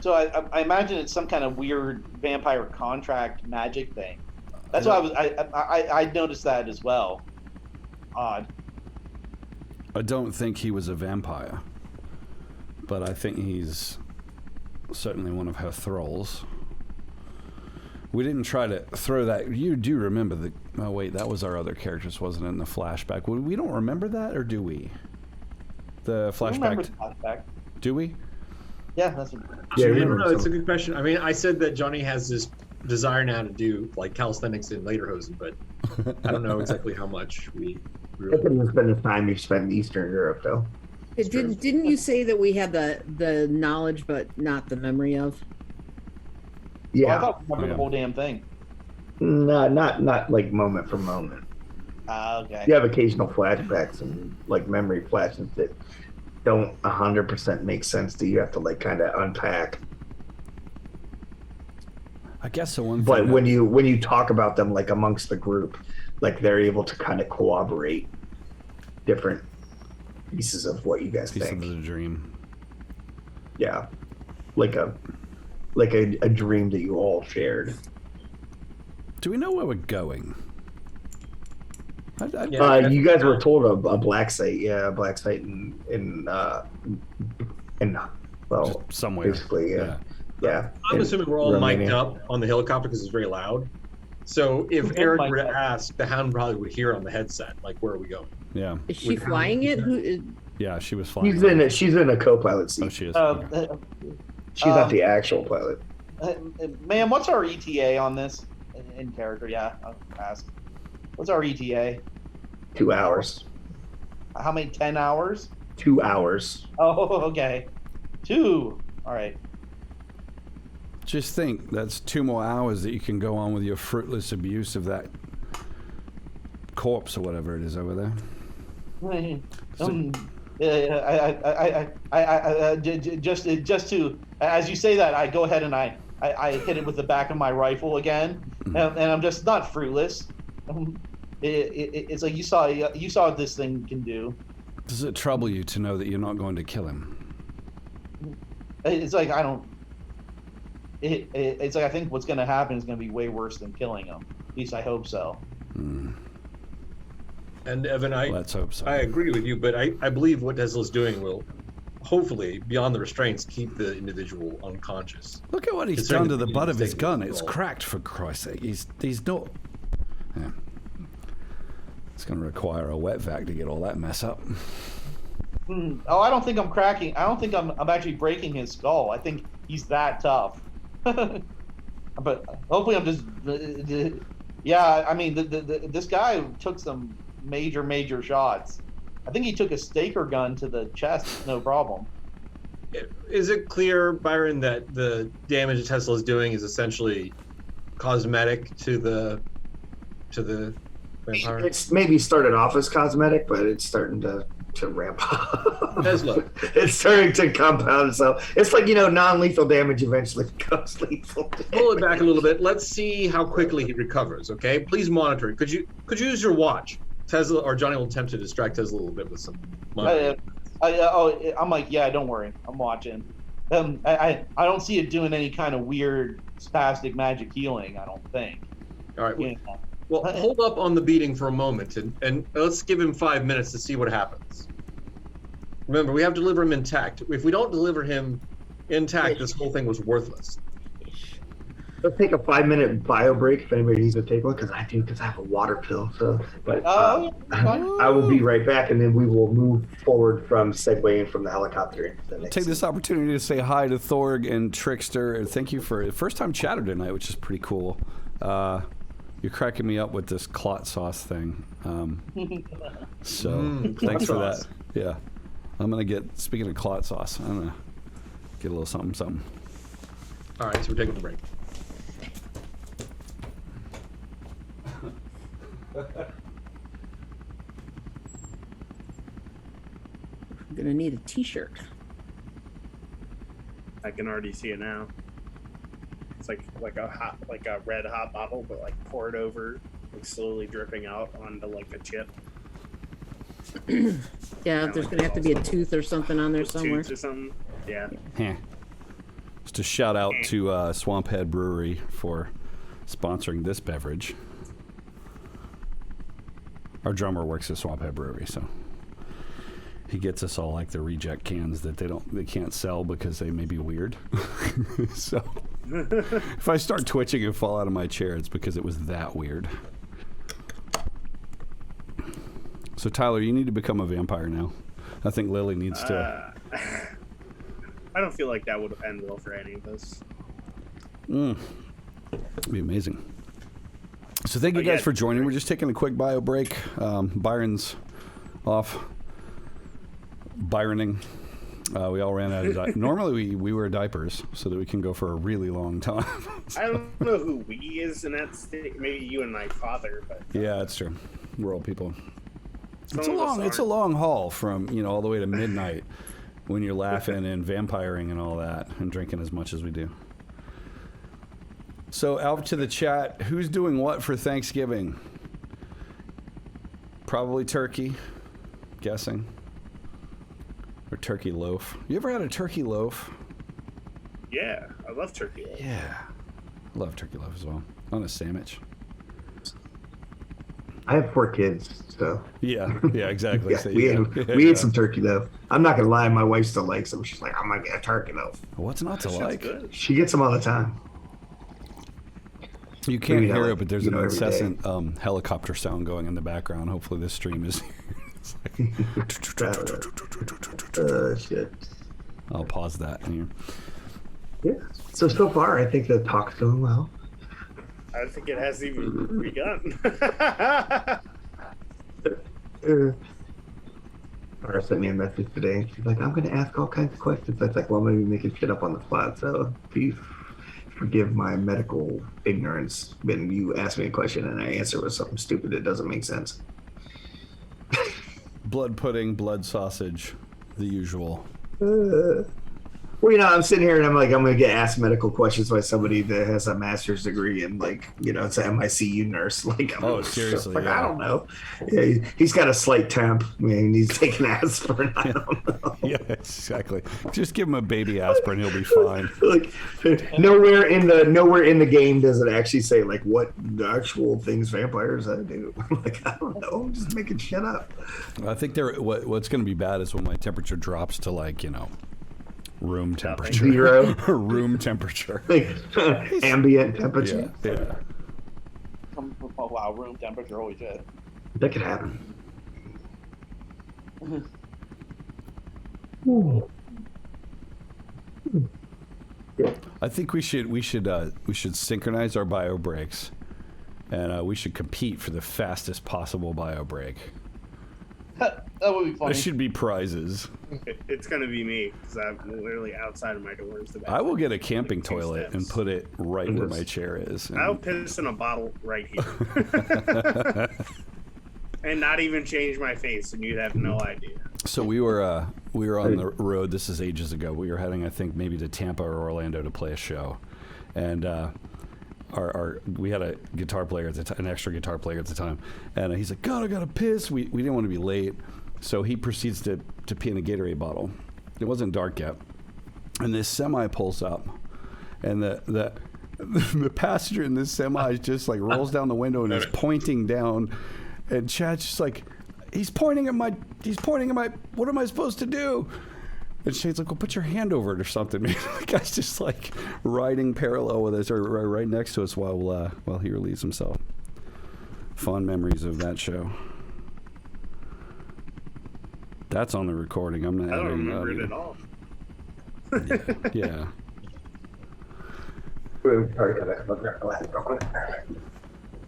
So I imagine it's some kind of weird vampire contract magic thing. That's why I noticed that as well. Odd. I don't think he was a vampire, but I think he's certainly one of her thralls. We didn't try to throw that. You do remember the... Oh, wait, that was our other characters, wasn't it, in the flashback? We don't remember that, or do we? The flashback... Remember the flashback. Do we? Yeah, that's what... Yeah, I don't know. It's a good question. I mean, I said that Johnny has this desire now to do like calisthenics in Lederhosen, but I don't know exactly how much we I couldn't spend the time you spent in Eastern Europe, though. Didn't you say that we had the knowledge but not the memory of? Yeah, I thought we remembered the whole damn thing. not like moment for moment. Okay. You have occasional flashbacks and like memory flashes that don't 100% make sense to you. You have to like kind of unpack. I guess the one thing... But when you talk about them like amongst the group, like they're able to kind of corroborate different pieces of what you guys Piece think. of the dream. Yeah, like a dream that you all shared. Do we know where we're going? You guys were told a black site, a black site in well, Just somewhere. basically, yeah. I'm assuming we're all Romania. mic'd up on the helicopter because it's very loud. So if Eric were to ask, the Hound probably would hear on the headset, like, where are we going? Yeah. Is she flying it? Who? Yeah, she was flying. She's in a co-pilot seat. Oh, she is. Okay. She's not the actual pilot. Ma'am, what's our ETA on this? In character, yeah. I'll ask. What's our ETA? 2 hours. How many? 10 hours? 2 hours. Oh, okay. 2. All right. Just think, that's 2 more hours that you can go on with your fruitless abuse of that corpse or whatever it is over there. Just to, as you say that, I go ahead and I hit it with the back of my rifle again, and I'm just not fruitless. It's like you saw what this thing can do. Does it trouble you to know that you're not going to kill him? It's like I don't. It's like I think what's going to happen is going to be way worse than killing him. At least I hope so. And Evan, Let's hope so. I agree with you, but I believe what Tesla's doing will, hopefully, beyond the restraints, keep the individual unconscious. Look at what he's Considering done to the the butt of his mistake gun. was It's involved. cracked, for Christ's sake. He's not... Yeah. It's going to require a wet vac to get all that mess up. Oh, I don't think I'm cracking. I don't think I'm actually breaking his skull. I think he's that tough. But hopefully I'm just... Yeah, I mean, this guy took some major shots. I think he took a staker gun to the chest, no problem. Is it clear, Byron, that the damage Tesla is doing is essentially cosmetic to the vampire? It's maybe started off as cosmetic, but it's starting to ramp up. Tesla. It's starting to compound itself. It's like, non-lethal damage eventually becomes lethal damage. Pull it back a little bit. Let's see how quickly he recovers. Okay, please monitor it. Could you use your watch? Tesla or Johnny will attempt to distract Tesla a little bit with some monitoring. I'm like, yeah, don't worry, I'm watching. I don't see it doing any kind of weird spastic magic healing. I don't think. All right. Yeah. Well, hold up on the beating for a moment, and let's give him 5 minutes to see what happens. Remember, we have to deliver him intact. If we don't deliver him intact, this whole thing was worthless. Let's take a 5-minute bio break if anybody needs to take one, because I have a water pill. So, but I will be right back, and then we will move forward from segueing from the helicopter into the next. Take this opportunity to say hi to Thorg and Trickster, and thank you for first time chatter tonight, which is pretty cool. You're cracking me up with this clot sauce thing. So thanks for that. Yeah. I'm going to get, speaking of clot sauce, I'm going to get a little something. All right, so we're taking a break. I'm gonna need a t-shirt. I can already see it now. It's like a red hot bottle, but like poured over, like slowly dripping out onto like a chip. Yeah, there's gonna have to be a tooth or something on there somewhere. Tooth or something. Yeah. Just a shout out to Swamphead Brewery for sponsoring this beverage. Our drummer works at Swamphead Brewery, so he gets us all like the reject cans that they can't sell because they may be weird. So if I start twitching and fall out of my chair, it's because it was that weird. So Tyler, you need to become a vampire now. I think Lily needs to. I don't feel like that would end well for any of us. It'd be amazing. So thank you guys for joining. We're just taking a quick bio break. Byron's off Byroning. We all ran out of normally we wear diapers so that we can go for a really long time. I don't know who we is in that state. Maybe you and my father, but yeah, that's true. We're old people. some It's of us a aren't. long haul from all the way to midnight when you're laughing and vampiring and all that and drinking as much as we do. So out to the chat, who's doing what for Thanksgiving? Probably turkey, guessing. Or turkey loaf. You ever had a turkey loaf? Yeah, I love turkey. Yeah. I love turkey loaf as well. On a sandwich. I have 4 kids, so Yeah, exactly. yeah, So, we ate some turkey loaf. I'm not gonna lie, my wife still likes them. She's like, I'm gonna get a turkey loaf. What's not to Sounds like? good. She gets them all the time. You can't Maybe hear like, it, but there's an every day. incessant helicopter sound going in the background. Hopefully this stream is... Shit. I'll pause that here. Yeah. So far, I think the talk's going well. I think it hasn't even begun. All right. Sarah sent me a message today. She's like, I'm going to ask all kinds of questions. I was like, well, I'm going to be making shit up on the spot. So please forgive my medical ignorance when you ask me a question and I answer with something stupid that doesn't make sense. Blood pudding, blood sausage, the usual. Well, I'm sitting here and I'm like, I'm going to get asked medical questions by somebody that has a master's degree and it's an MICU nurse. Like, seriously? Like, yeah. I don't know. Yeah, he's got a slight temp. I mean, he's taking aspirin. I don't know. Yeah, exactly. Just give him a baby aspirin, he'll be fine. Like, nowhere in the game does it actually say like what the actual things vampires do. Like, I don't know. I'm just making shit up. I think what's going to be bad is when my temperature drops to room temperature. 0. Room temperature. Like, ambient temperature. Yeah. Oh, wow, room temperature, holy shit. That could happen. I think we should synchronize our bio breaks, and we should compete for the fastest possible bio break. That would be funny. There should be prizes. It's gonna be me because I'm literally outside of my doors. I will get a camping toilet and put it right where my chair is. I'll piss in a bottle right here, and not even change my face, and you'd have no idea. So we were on the road. This is ages ago. We were heading, I think, maybe to Tampa or Orlando to play a show, and we had a guitar player at the time, an extra guitar player at the time, and he's like, God, I gotta piss. We didn't want to be late, so he proceeds to pee in a Gatorade bottle. It wasn't dark yet, and this semi pulls up, and the passenger in this semi just like rolls down the window and is pointing down, and Chad's just like, he's pointing at my, what am I supposed to do? And Shane's like, well, put your hand over it or something. The guy's just like riding parallel with us or right next to us while he relieves himself. Fond memories of that show. That's on the recording. I'm not. I don't remember it at all. Yeah.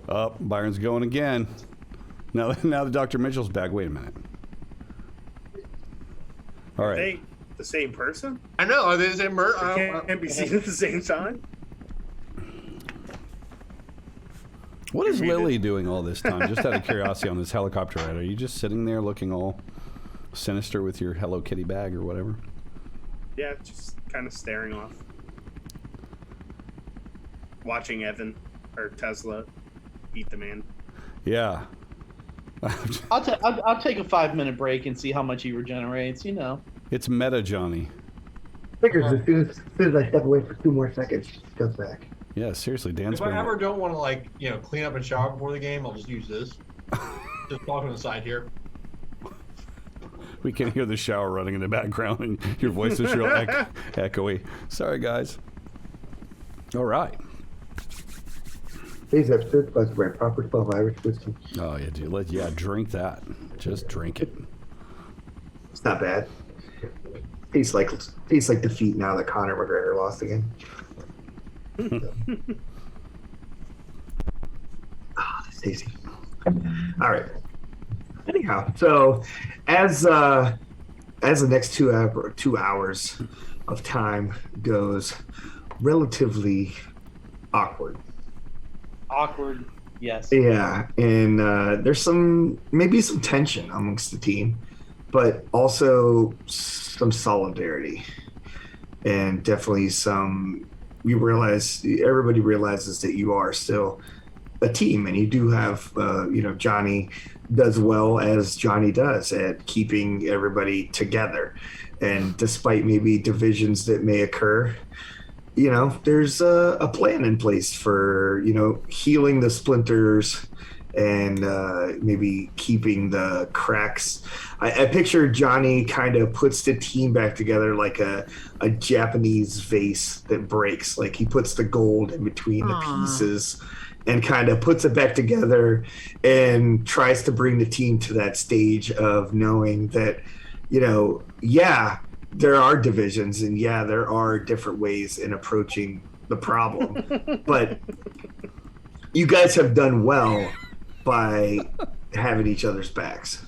Oh, Byron's going again. Now the Dr. Mitchell's back. Wait a minute. All right. Are they the same person? I know. Are they the same? Can't be seen at the same time. What is Lily doing all this time? Just out of curiosity, on this helicopter ride, are you just sitting there looking all sinister with your Hello Kitty bag or whatever? Yeah, just kind of staring off, watching Evan or Tesla eat the man. Yeah. I'll take a 5-minute break and see how much he regenerates. It's meta, Johnny. Figures as soon as I step away for 2 more seconds, it goes back. Yeah, seriously, Dan's If I been ever don't want to clean up and shower before the game, I'll just use this. Just walk on the side here. We can hear the shower running in the background, and your voice is real echoey. Sorry, guys. All right. Today's episode is sponsored by Proper 12 Irish Whiskey. Oh, yeah, dude. Drink that. Just drink it. It's not bad. Tastes like defeat now that Conor McGregor lost again. That's tasty. All right. Anyhow, so as the next 2 hours of time goes, relatively awkward. Awkward, yes. Yeah, and there's maybe some tension amongst the team, but also some solidarity, and definitely everybody realizes that you are still a team, and you do have, Johnny does well as Johnny does at keeping everybody together, and despite maybe divisions that may occur, there's a plan in place for, healing the splinters and maybe keeping the cracks. I picture Johnny kind of puts the team back together like a Japanese vase that breaks. Like he puts the gold in between the pieces and kind of puts it back together and tries to bring the team to that stage of knowing that, there are divisions and there are different ways in approaching the problem, but you guys have done well by having each other's backs.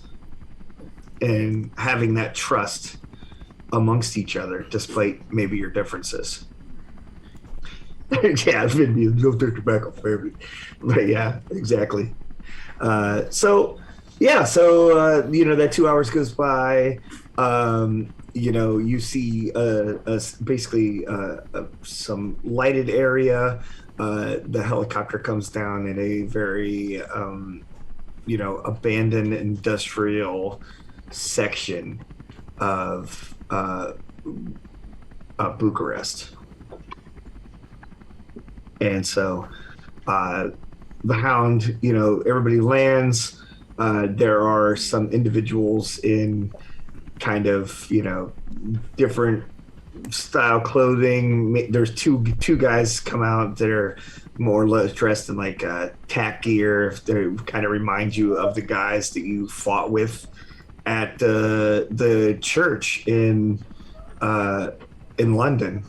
and having that trust amongst each other, despite maybe your differences. Yeah, Vin Diesel, don't take your back off, baby. But yeah, exactly. So that 2 hours goes by. You see basically some lighted area. The helicopter comes down in a very abandoned industrial section of Bucharest. And so the Hound, everybody lands. There are some individuals in kind of, different style clothing. There's two guys come out that are more or less dressed in like tack gear. They kind of remind you of the guys that you fought with at the church in London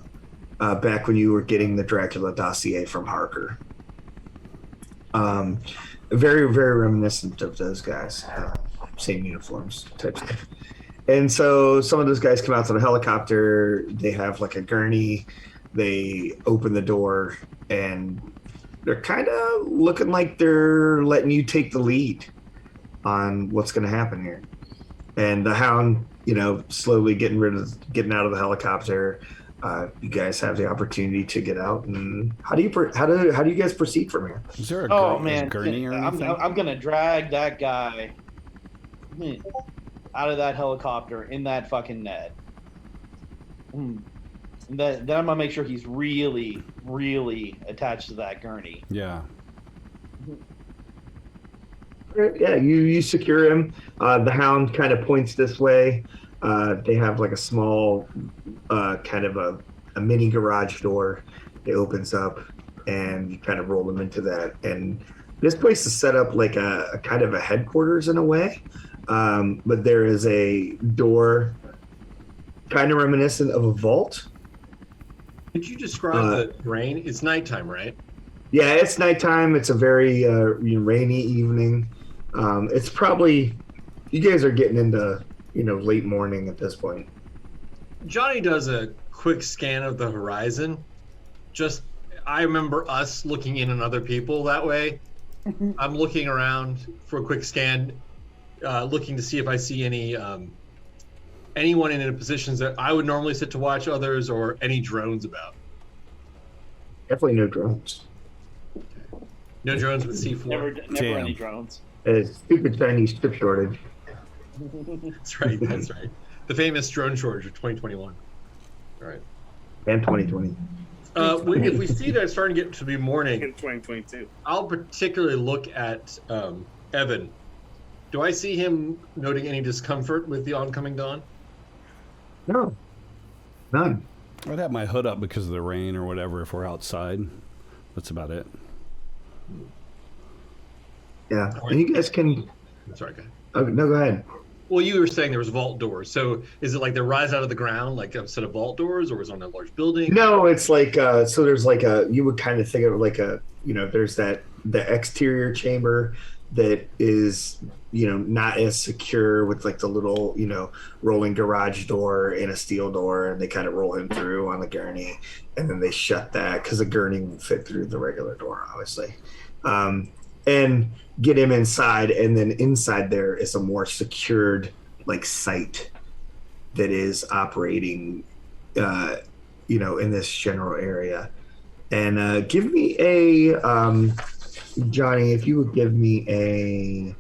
back when you were getting the Dracula dossier from Harker. Very, very reminiscent of those guys. Same uniforms type stuff. And so some of those guys come out to the helicopter. They have like a gurney. They open the door, and they're kind of looking like they're letting you take the lead on what's going to happen here. And the Hound, slowly getting out of the helicopter. You guys have the opportunity to get out. And how do you guys proceed from here? Is there a gurney or anything? I'm gonna drag that guy out of that helicopter in that fucking net. Then I'm gonna make sure he's really, really attached to that gurney. Yeah. Yeah, you secure him. The Hound kind of points this way. They have like a small kind of a mini garage door. It opens up, and you kind of roll them into that. And this place is set up like a kind of a headquarters in a way. But there is a door kind of reminiscent of a vault. Could you describe the rain? It's nighttime, right? Yeah, it's nighttime. It's a very rainy evening. It's probably, you guys are getting into, late morning at this point. Johnny does a quick scan of the horizon. I remember us looking in on other people that way. I'm looking around for a quick scan, looking to see if I see anyone in positions that I would normally sit to watch others, or any drones about. Definitely no drones. No drones with C4. Never any drones. Stupid Chinese chip shortage. That's right. The famous drone shortage of 2021. All right. And 2020. If we see that it's starting to get to be morning, In 2022. I'll particularly look at Evan. Do I see him noting any discomfort with the oncoming dawn? No. None. I'd have my hood up because of the rain or whatever if we're outside. That's about it. Yeah. And you guys can... Sorry, go ahead. Oh, no, go ahead. Well, you were saying there was vault doors. So is it like they rise out of the ground, like a set of vault doors, or is it on a large building? No, it's like, so there's like you would kind of think of it like there's the exterior chamber that is, not as secure with like the little, rolling garage door and a steel door, and they kind of roll him through on the gurney, and then they shut that because the gurney won't fit through the regular door, obviously. And get him inside, and then inside there is a more secured like site that is operating in this general area. And give me a Johnny, if you would give me a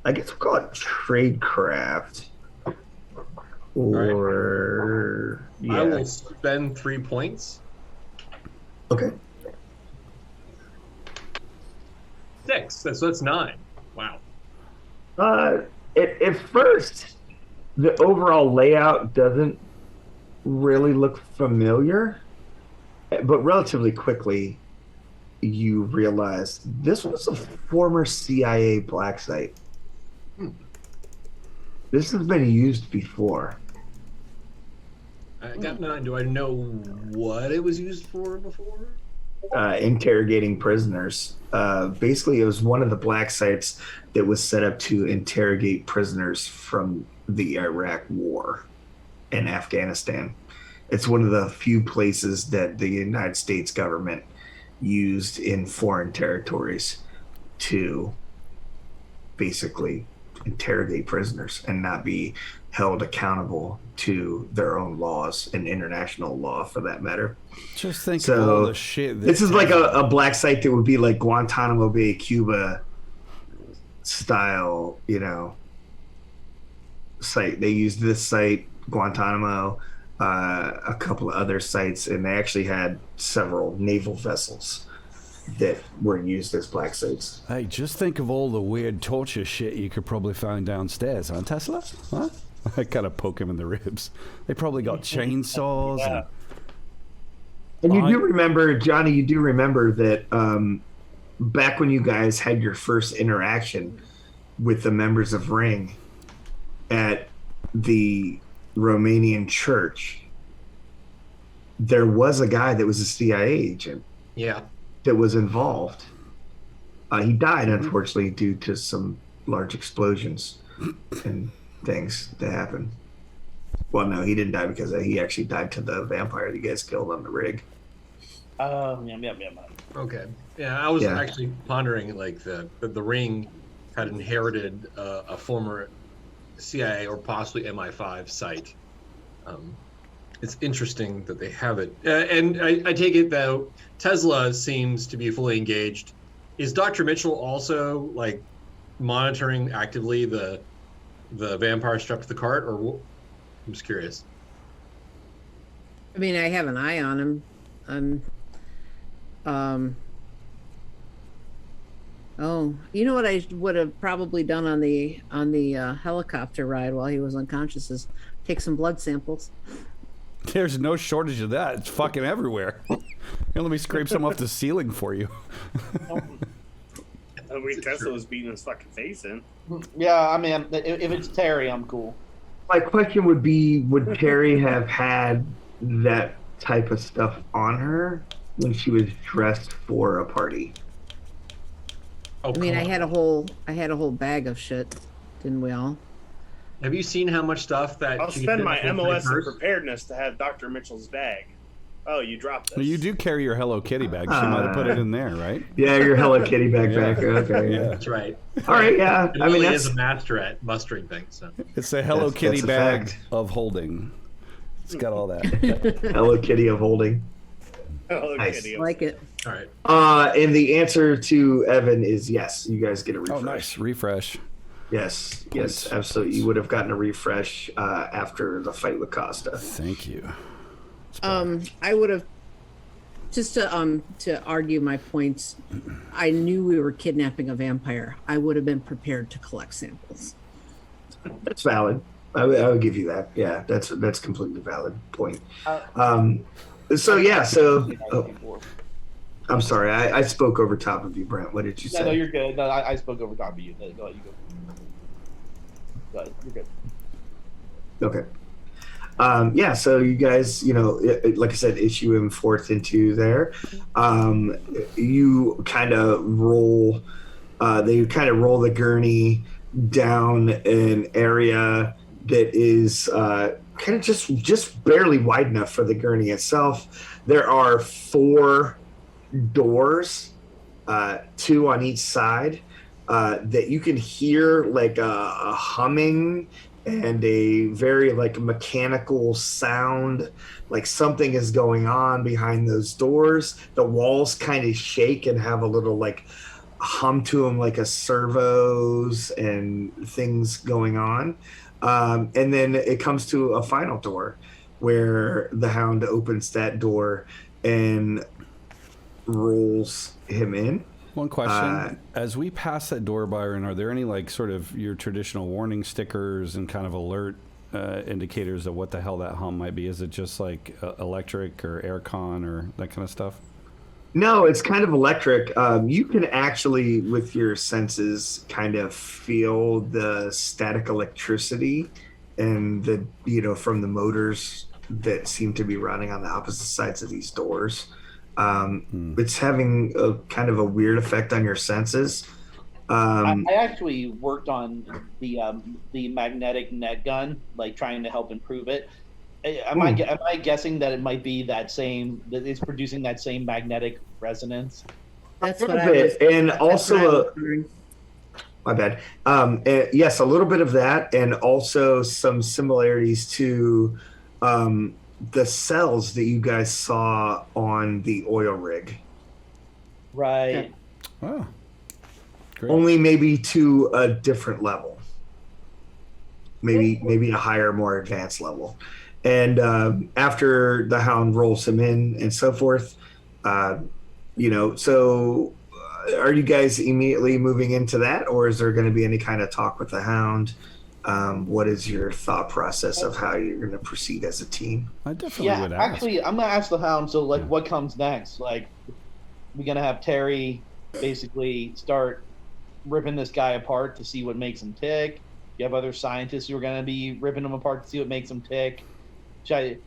I guess we'll call it tradecraft, or right. I will spend 3 points. Okay. 6. So that's 9. Wow. At first, the overall layout doesn't really look familiar, but relatively quickly, you realize this was a former CIA black site. This has been used before. I got 9. Do I know what it was used for before? interrogating prisoners. Basically, it was one of the black sites that was set up to interrogate prisoners from the Iraq War and Afghanistan. It's one of the few places that the United States government used in foreign territories to basically interrogate prisoners and not be held accountable to their own laws and international law for that matter. Just think of all the shit. This is like a black site that would be like Guantanamo Bay, Cuba style, site. They used this site, Guantanamo, a couple of other sites, and they actually had several naval vessels that were used as black sites. Hey, just think of all the weird torture shit you could probably find downstairs, huh, Tesla? Huh? I gotta poke him in the ribs. They probably got chainsaws. Yeah. And you do remember, Johnny, that back when you guys had your first interaction with the members of Ring at the Romanian church, there was a guy that was a CIA agent. Yeah. That was involved. He died, unfortunately, due to some large explosions and things that happened. Well, no, he didn't die because he actually died to the vampire that you guys killed on the rig. Okay. Yeah, I was actually pondering like the Ring had inherited a former CIA or possibly MI5 site. It's interesting that they have it. And I take it, though, Tesla seems to be fully engaged. Is Dr. Mitchell also, like, monitoring actively the vampire strapped to the cart? Or I'm just curious. I mean, I have an eye on him. Oh, you know what I would have probably done on the helicopter ride while he was unconscious is take some blood samples. There's no shortage of that. It's fucking everywhere. Here, let me scrape some off the ceiling for you. I mean, Tesla was beating his fucking face in. Yeah, I mean, if it's Terry, I'm cool. My question would be, would Terry have had that type of stuff on her when she was dressed for a party? Oh, I mean, I had a whole bag of shit, didn't we all? Have you seen how much stuff that I'll she spend fit my in MOS her of purse? preparedness to have Dr. Mitchell's bag. Oh, you dropped this. Well, you do carry your Hello Kitty bag. She might have put it in there, right? Yeah, your Hello Kitty backpack. Okay. Yeah. That's right. All right, yeah. It I mean, really that's is a master at mustering things. So. It's a Hello That's Kitty a bag fact. of holding. It's got all that. Hello Kitty of holding. Hello Nice. Kitty. Like it. All right. And the answer to Evan is yes. You guys get a refresh. Oh, nice. Refresh. Yes, absolutely. You would have gotten a refresh after the fight with Costa. Thank you. I would have just to argue my points. I knew we were kidnapping a vampire. I would have been prepared to collect samples. That's valid. I would give you that. Yeah, that's completely valid point. I'm sorry. I spoke over top of you, Brent. What did you say? No, you're good. No, I spoke over top of you. Go ahead, you go. Go ahead, you're good. Okay. So you guys, like I said, issue him forth into there. You kind of roll, they kind of roll the gurney down an area that is kind of just barely wide enough for the gurney itself. There are 4 doors, 2 on each side, that you can hear like a humming and a very like mechanical sound, like something is going on behind those doors. The walls kind of shake and have a little like hum to them, like a servos and things going on. And then it comes to a final door where the Hound opens that door and rolls him in. One question. As we pass that door, Byron, are there any like sort of your traditional warning stickers and kind of alert indicators of what the hell that hum might be? Is it just like electric or aircon or that kind of stuff? No, it's kind of electric. You can actually, with your senses, kind of feel the static electricity and from the motors that seem to be running on the opposite sides of these doors. It's having a kind of a weird effect on your senses. I actually worked on the magnetic net gun, like trying to help improve it. Am I guessing that it might be that it's producing that same magnetic resonance? That's A what I bit, was. and that's what I was also wondering. my bad. Yes, a little bit of that, and also some similarities to the cells that you guys saw on the oil rig. Right. Oh, great. Only maybe to a different level. Maybe a higher, more advanced level. And after the Hound rolls him in and so forth, so are you guys immediately moving into that, or is there going to be any kind of talk with the Hound? What is your thought process of how you're going to proceed as a team? I definitely Yeah, would ask. actually, I'm gonna ask the Hound. So, like, what comes next? Like, we're gonna have Terry basically start ripping this guy apart to see what makes him tick. You have other scientists who are gonna be ripping him apart to see what makes him tick. Should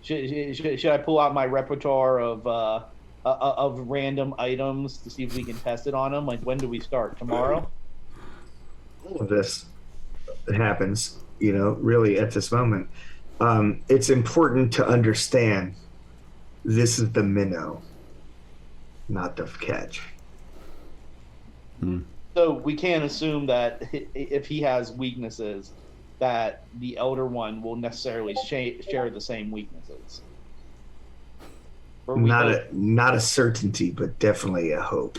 I pull out my repertoire of random items to see if we can test it on him? Like, when do we start? Tomorrow? All of this happens, really at this moment. It's important to understand this is the minnow, not the catch. So we can't assume that if he has weaknesses, that the elder one will necessarily share the same weaknesses. Or we hope. Not a certainty, but definitely a hope.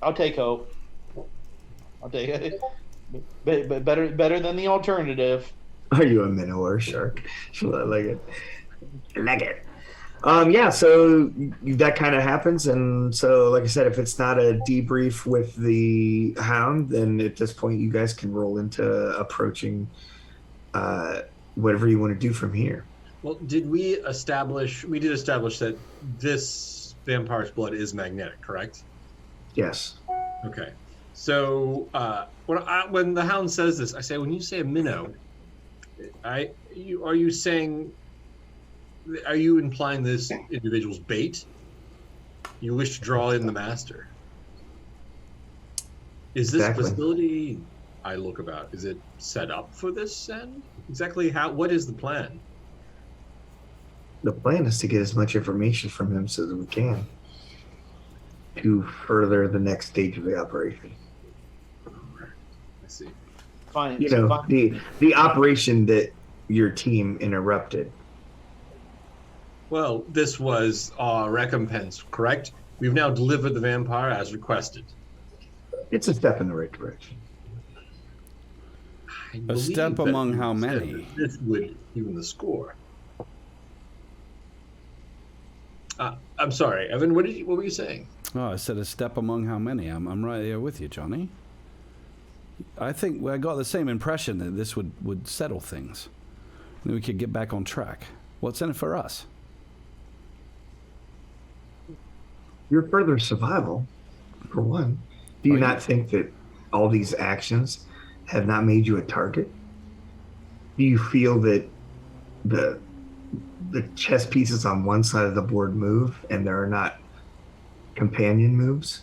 I'll take hope. I'll take it. But better than the alternative. Are you a minnow or a shark? I like it. I like it. So that kind of happens, and so, like I said, if it's not a debrief with the Hound, then at this point you guys can roll into approaching whatever you want to do from here. Well, did we establish? We did establish that this vampire's blood is magnetic, correct? Yes. Okay. So when the Hound says this, I say, when you say a minnow, are you saying? Are you implying this individual's bait? You wish to draw in the master? Is this Exactly. facility I look about? Is it set up for this end? Exactly how? What is the plan? The plan is to get as much information from him so that we can to further the next stage of the operation. I see. Fine. The operation that your team interrupted. Well, this was our recompense, correct? We've now delivered the vampire as requested. It's a step in the right direction. I A believe step that among you how said many? that this would even the score. I'm sorry, Evan. What were you saying? Oh, I said a step among how many? I'm right there with you, Johnny. I think I got the same impression that this would settle things. Then we could get back on track. What's in it for us? Your further survival, for one. Do you not think that all these actions have not made you a target? Do you feel that the chess pieces on one side of the board move and there are not companion moves?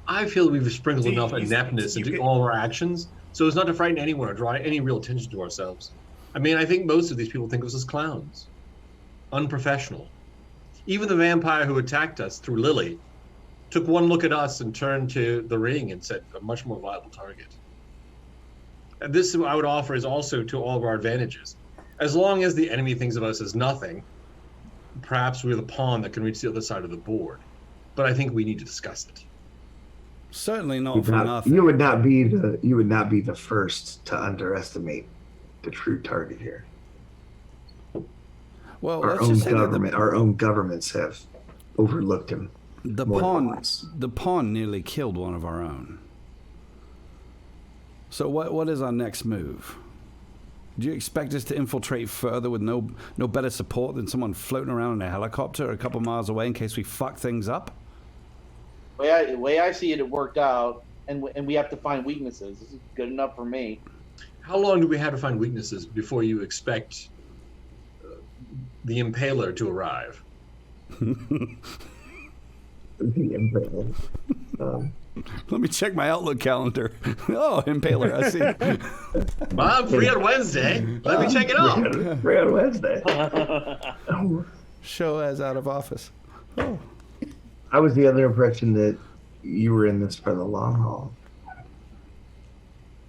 I feel we've sprinkled enough ineptness into all of our actions, so as not to frighten anyone or draw any real attention to ourselves. I mean, I think most of these people think of us as clowns, unprofessional. Even the vampire who attacked us through Lily took one look at us and turned to the ring and said, a much more viable target. And this, I would offer, is also to all of our advantages. As long as the enemy thinks of us as nothing, perhaps we're the pawn that can reach the other side of the board. But I think we need to discuss it. Certainly not for nothing. You would not be the first to underestimate the true target here. Well, Our let's own just say government, our own governments have overlooked him. the more than pawn, once. the pawn nearly killed one of our own. So what is our next move? Do you expect us to infiltrate further with no better support than someone floating around in a helicopter a couple miles away in case we fuck things up? The way I see it, it worked out, and we have to find weaknesses. This is good enough for me. How long do we have to find weaknesses before you expect the impaler to arrive? The Impale. Let me check my Outlook calendar. Oh, Impaler, I see. Well, I'm free on Wednesday. Let me check it out. Free on Wednesday. Oh. Show as out of office. Oh. I was the other impression that you were in this for the long haul.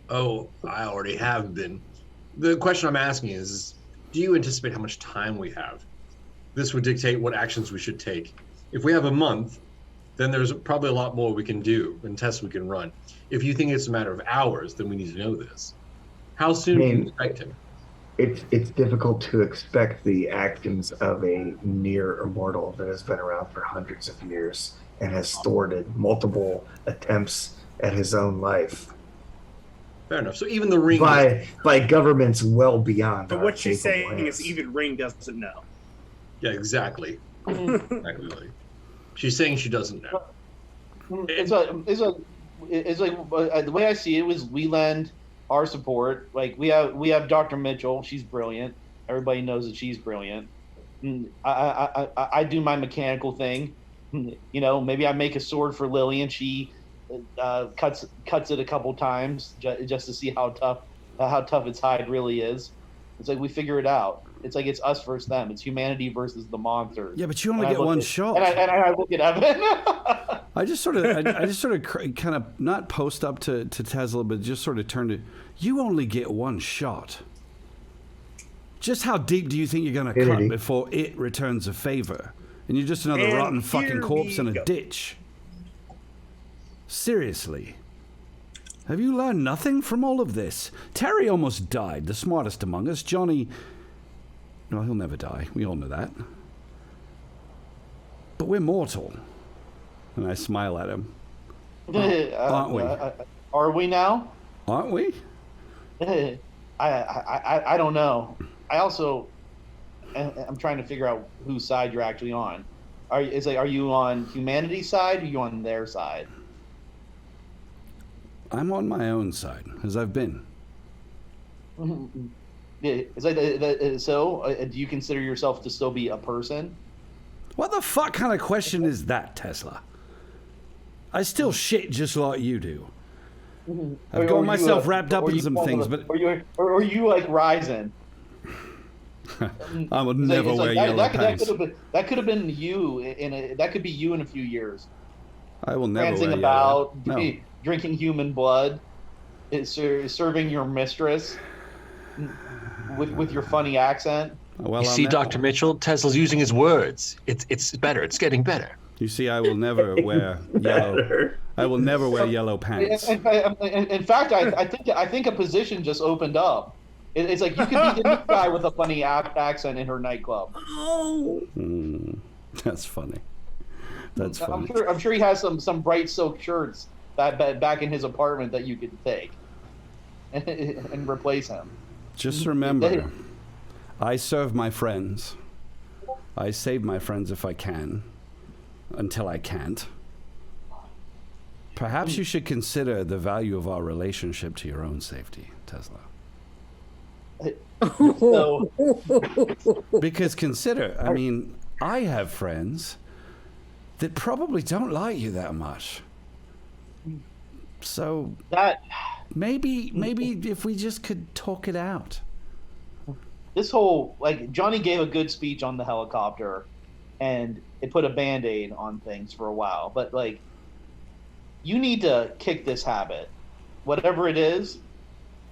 Oh, I already have been. The question I'm asking is, do you anticipate how much time we have? This would dictate what actions we should take. If we have a month, then there's probably a lot more we can do and tests we can run. If you think it's a matter of hours, then we need to know this. How soon do you expect him? It's difficult to expect the actions of a near immortal that has been around for hundreds of years and has thwarted multiple attempts at his own life. Fair enough. So even the ring... By governments well beyond But our what she's capable saying hands. is even Ring doesn't know. Yeah, exactly. Exactly. She's saying she doesn't know. It's like the way I see it was we lend our support. Like we have Dr. Mitchell. She's brilliant. Everybody knows that she's brilliant. I do my mechanical thing. You know, maybe I make a sword for Lily and she cuts it a couple times just to see how tough its hide really is. It's like we figure it out. It's like it's us versus them. It's humanity versus the monsters. Yeah, but you only get one shot. And I look at Evan. I just sort of kind of not post up to Tesla, but just sort of turn to, you only get one shot. Just how deep do you think you're going to cut before it returns a favor? And you're just another rotten fucking corpse in a ditch. Seriously. Have you learned nothing from all of this? Terry almost died, the smartest among us. Johnny... No, he'll never die. We all know that. But we're mortal. And I smile at him. Aren't we? Are we now? Aren't we? I don't know. I'm trying to figure out whose side you're actually on. Are you on humanity's side or are you on their side? I'm on my own side, as I've been. It's like so. Do you consider yourself to still be a person? What the fuck kind of question is that, Tesla? I still shit just like you do. I've got myself wrapped up in some things, but... Or are you like Ryzen? I would never wear yellow pants. That could have been you that could be you in a few years. I will never Prancing wear about, yellow. No. drinking human blood, serving your mistress with your funny accent. Well, you see, Dr. Mitchell, Tesla's using his words. It's better. It's getting better. You see, I will never wear yellow. I will never wear yellow pants. In fact, I think a position just opened up. It's like you could be the new guy with a funny accent in her nightclub. Oh, That's funny. That's funny. I'm sure he has some bright silk shirts back in his apartment that you could take and replace him. Just remember, I serve my friends. I save my friends if I can, until I can't. Perhaps you should consider the value of our relationship to your own safety, Tesla. So, Because consider, I mean, I have friends that probably don't like you that much. So maybe if we just could talk it out. this whole, like, Johnny gave a good speech on the helicopter, and it put a Band-Aid on things for a while. But, like, you need to kick this habit, whatever it is.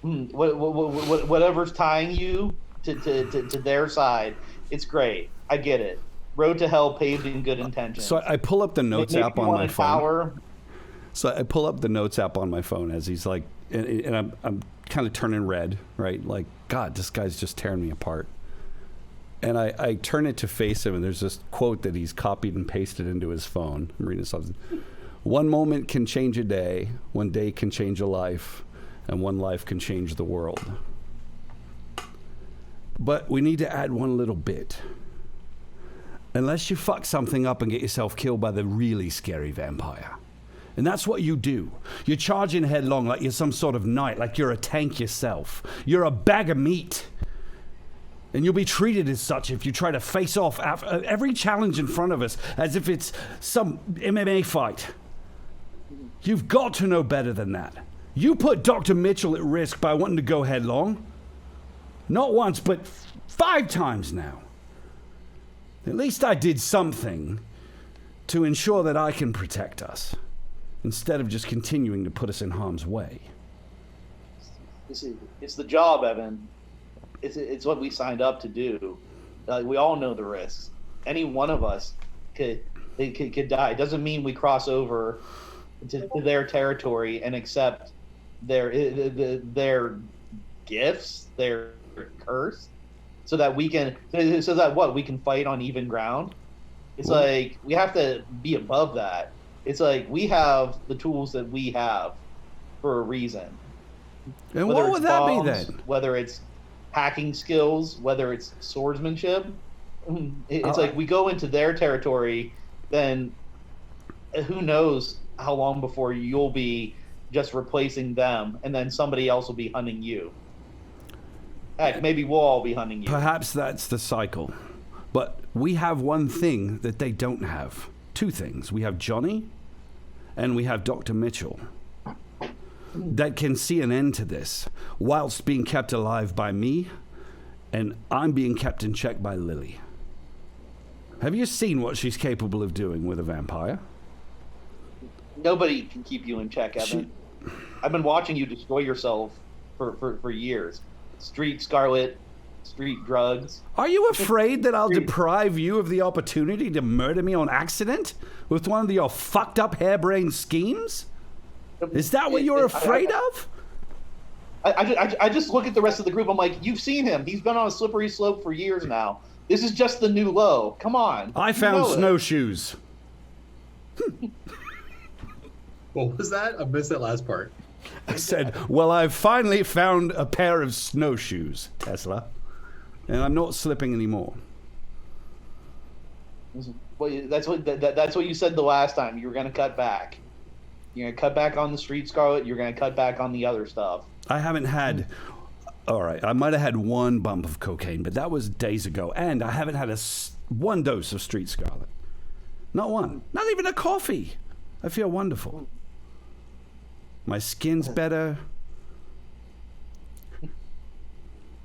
Whatever's tying you to their side, it's great. I get it. Road to hell paved in good intentions. So I pull up the notes app on my phone. Power. So I pull up the notes app on my phone as he's like, and I'm kind of turning red, right? Like, God, this guy's just tearing me apart. And I turn it to face him, and there's this quote that he's copied and pasted into his phone. I'm reading something. One moment can change a day. One day can change a life. And one life can change the world. But we need to add one little bit. Unless you fuck something up and get yourself killed by the really scary vampire. And that's what you do. You're charging headlong like you're some sort of knight, like you're a tank yourself. You're a bag of meat. And you'll be treated as such if you try to face off every challenge in front of us as if it's some MMA fight. You've got to know better than that. You put Dr. Mitchell at risk by wanting to go headlong. Not once, but 5 times now. At least I did something to ensure that I can protect us, instead of just continuing to put us in harm's way. It's the job, Evan. It's what we signed up to do. We all know the risks. Any one of us could die. It doesn't mean we cross over to their territory and accept their gifts, their curse, so that we can fight on even ground. It's like we have to be above that. It's like we have the tools that we have for a reason. And Whether what would it's that bombs, be then? Whether it's hacking skills, whether it's swordsmanship, it's like we go into their territory, then who knows how long before you'll be just replacing them, and then somebody else will be hunting you. Heck, maybe we'll all be hunting you. Perhaps that's the cycle. But we have one thing that they don't have. 2 things. We have Johnny, and we have Dr. Mitchell, that can see an end to this, whilst being kept alive by me, and I'm being kept in check by Lily. Have you seen what she's capable of doing with a vampire? Nobody can keep you in check, Evan. I've been watching you destroy yourself for years. Street Scarlet, street drugs. Are you afraid that I'll deprive you of the opportunity to murder me on accident with one of your fucked up harebrained schemes? Is that what you're afraid of? I just look at the rest of the group. I'm like, you've seen him. He's been on a slippery slope for years now. This is just the new low. Come on. I found snowshoes. What was that? I missed that last part. I said, well, I've finally found a pair of snowshoes, Tesla. And I'm not slipping anymore. Well, that's what you said the last time. You were going to cut back. You're going to cut back on the Street Scarlet. You're going to cut back on the other stuff. I haven't had... All right, I might have had 1 bump of cocaine, but that was days ago. And I haven't had 1 dose of Street Scarlet. Not one. Not even a coffee. I feel wonderful. My skin's better.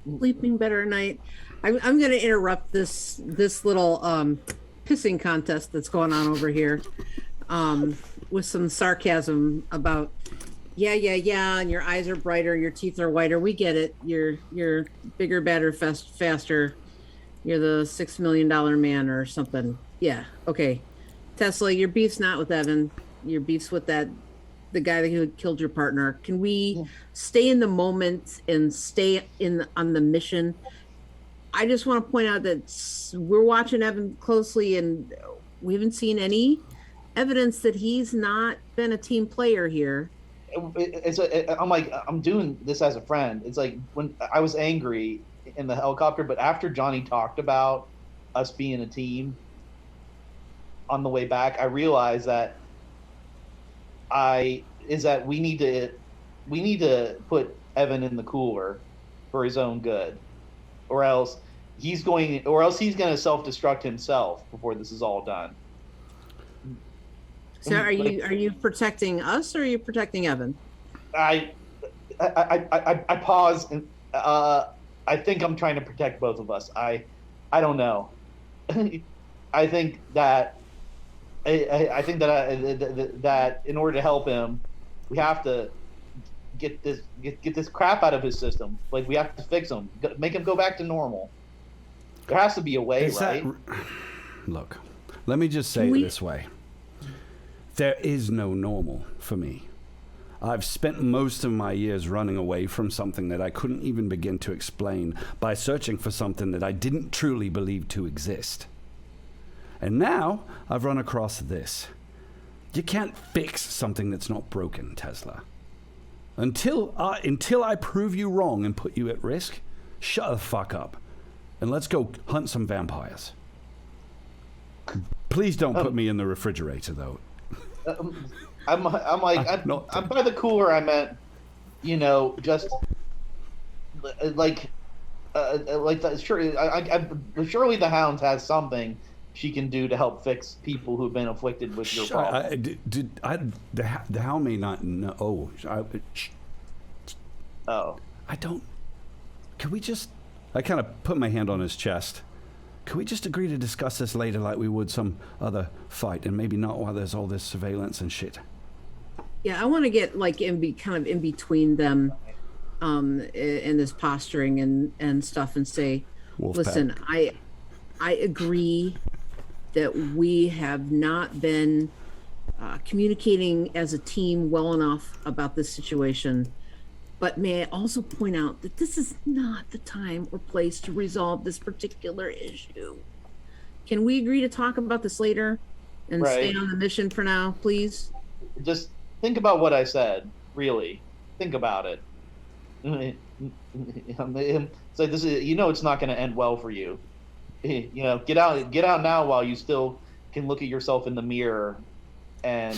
Sleeping better at night. I'm going to interrupt this little pissing contest that's going on over here with some sarcasm about yeah, and your eyes are brighter, your teeth are whiter. We get it. You're bigger, better, faster. You're the $6 million man or something. Yeah, okay. Tesla, your beef's not with Evan. Your beef's with the guy who killed your partner. Can we stay in the moment and stay on the mission? I just want to point out that we're watching Evan closely, and we haven't seen any evidence that he's not been a team player here. I'm like, I'm doing this as a friend. It's like when I was angry in the helicopter, but after Johnny talked about us being a team on the way back, I realized that we need to put Evan in the cooler for his own good, or else he's going to self-destruct himself before this is all done. So are you protecting us or are you protecting Evan? I pause and I think I'm trying to protect both of us. I don't know. I think that that in order to help him, we have to get this crap out of his system. Like, we have to fix him, make him go back to normal. There has to be a way, right? Look, let me just say it this way. There is no normal for me. I've spent most of my years running away from something that I couldn't even begin to explain by searching for something that I didn't truly believe to exist. And now I've run across this. You can't fix something that's not broken, Tesla. Until I prove you wrong and put you at risk, shut the fuck up. And let's go hunt some vampires. Please don't put me in the refrigerator, though. I'm by the cooler. I meant, just like surely the Hound has something she can do to help fix people who've been afflicted with your problem. The Hound may not know. I don't. Can we just? I kind of put my hand on his chest. Can we just agree to discuss this later, like we would some other fight, and maybe not while there's all this surveillance and shit? Yeah, I want to get like kind of in between them, in this posturing and stuff, and say, listen, I agree that we have not been communicating as a team well enough about this situation. But may I also point out that this is not the time or place to resolve this particular issue. Can we agree to talk about this later and stay on the mission for now, please? Just think about what I said. Really, think about it. So this is, it's not going to end well for you. Get out now while you still can look at yourself in the mirror and.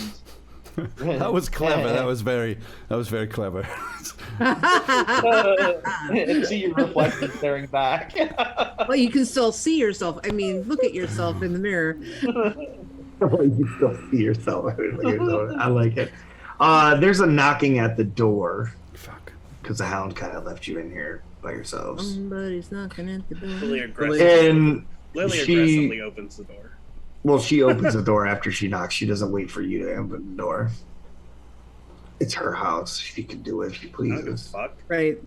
That was clever. That was very clever. And see your reflection staring back. Well, you can still see yourself. I mean, look at yourself in the mirror. Well, you can still see yourself. I like it. There's a knocking at the door. Fuck. Because the Hound kind of left you in here by yourselves. Somebody's knocking at the door. Lily aggressively opens the door. Well, she opens the door after she knocks. She doesn't wait for you to open the door. It's her house. She can do it if she pleases. Fuck. Right.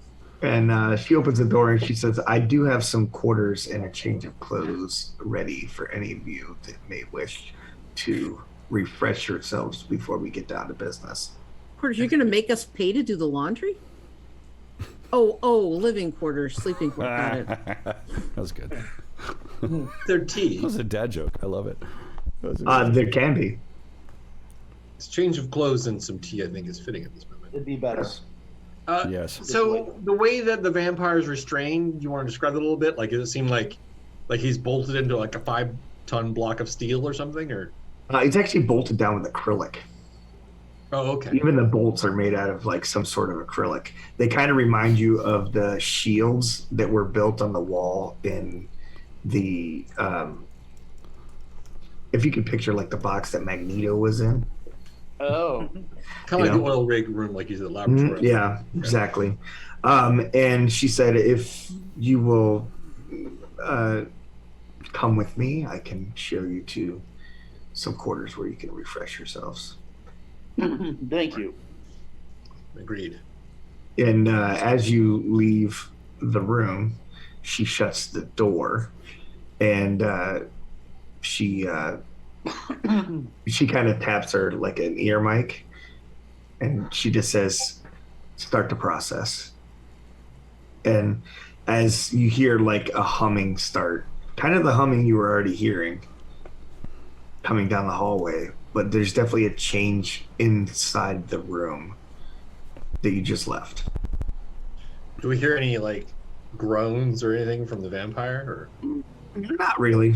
And she opens the door and she says, I do have some quarters and a change of clothes ready for any of you that may wish to refresh yourselves before we get down to business. Quarters, you're going to make us pay to do the laundry? Oh, living quarters, sleeping quarters. Got it. That was good. They're tea. That was a dad joke. I love it. There can be. This change of clothes and some tea, I think, is fitting at this moment. It'd be better. Yes. So the way that the vampire is restrained, you want to describe it a little bit? Like, does it seem like he's bolted into like a 5-ton block of steel or something, or? It's actually bolted down with acrylic. Oh, okay. Even the bolts are made out of like some sort of acrylic. They kind of remind you of the shields that were built on the wall in the if you could picture like the box that Magneto was in. Oh. Kind of like the oil rig room, like he's at the laboratory. Yeah, exactly. And she said, if you will come with me, I can show you to some quarters where you can refresh yourselves. Thank you. Agreed. And as you leave the room, she shuts the door, and she kind of taps her like an ear mic, and she just says, "Start the process." And as you hear like a humming start, kind of the humming you were already hearing coming down the hallway, but there's definitely a change inside the room that you just left. Do we hear any like groans or anything from the vampire? Or Not really.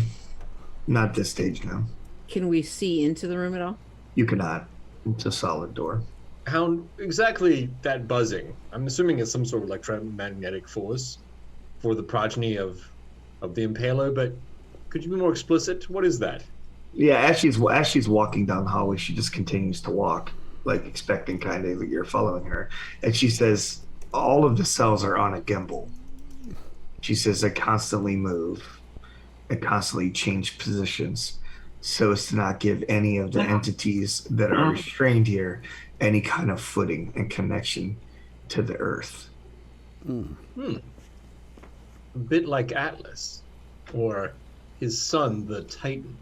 Not at this stage, no. Can we see into the room at all? You cannot. It's a solid door. how exactly that buzzing? I'm assuming it's some sort of electromagnetic force for the progeny of the Impaler, but could you be more explicit? What is that? Yeah, as she's walking down the hallway, she just continues to walk, like expecting kind of that you're following her. And she says, all of the cells are on a gimbal. She says they constantly move and constantly change positions so as to not give any of the entities that are restrained here any kind of footing and connection to the earth. A bit like Atlas or his son, the Titan.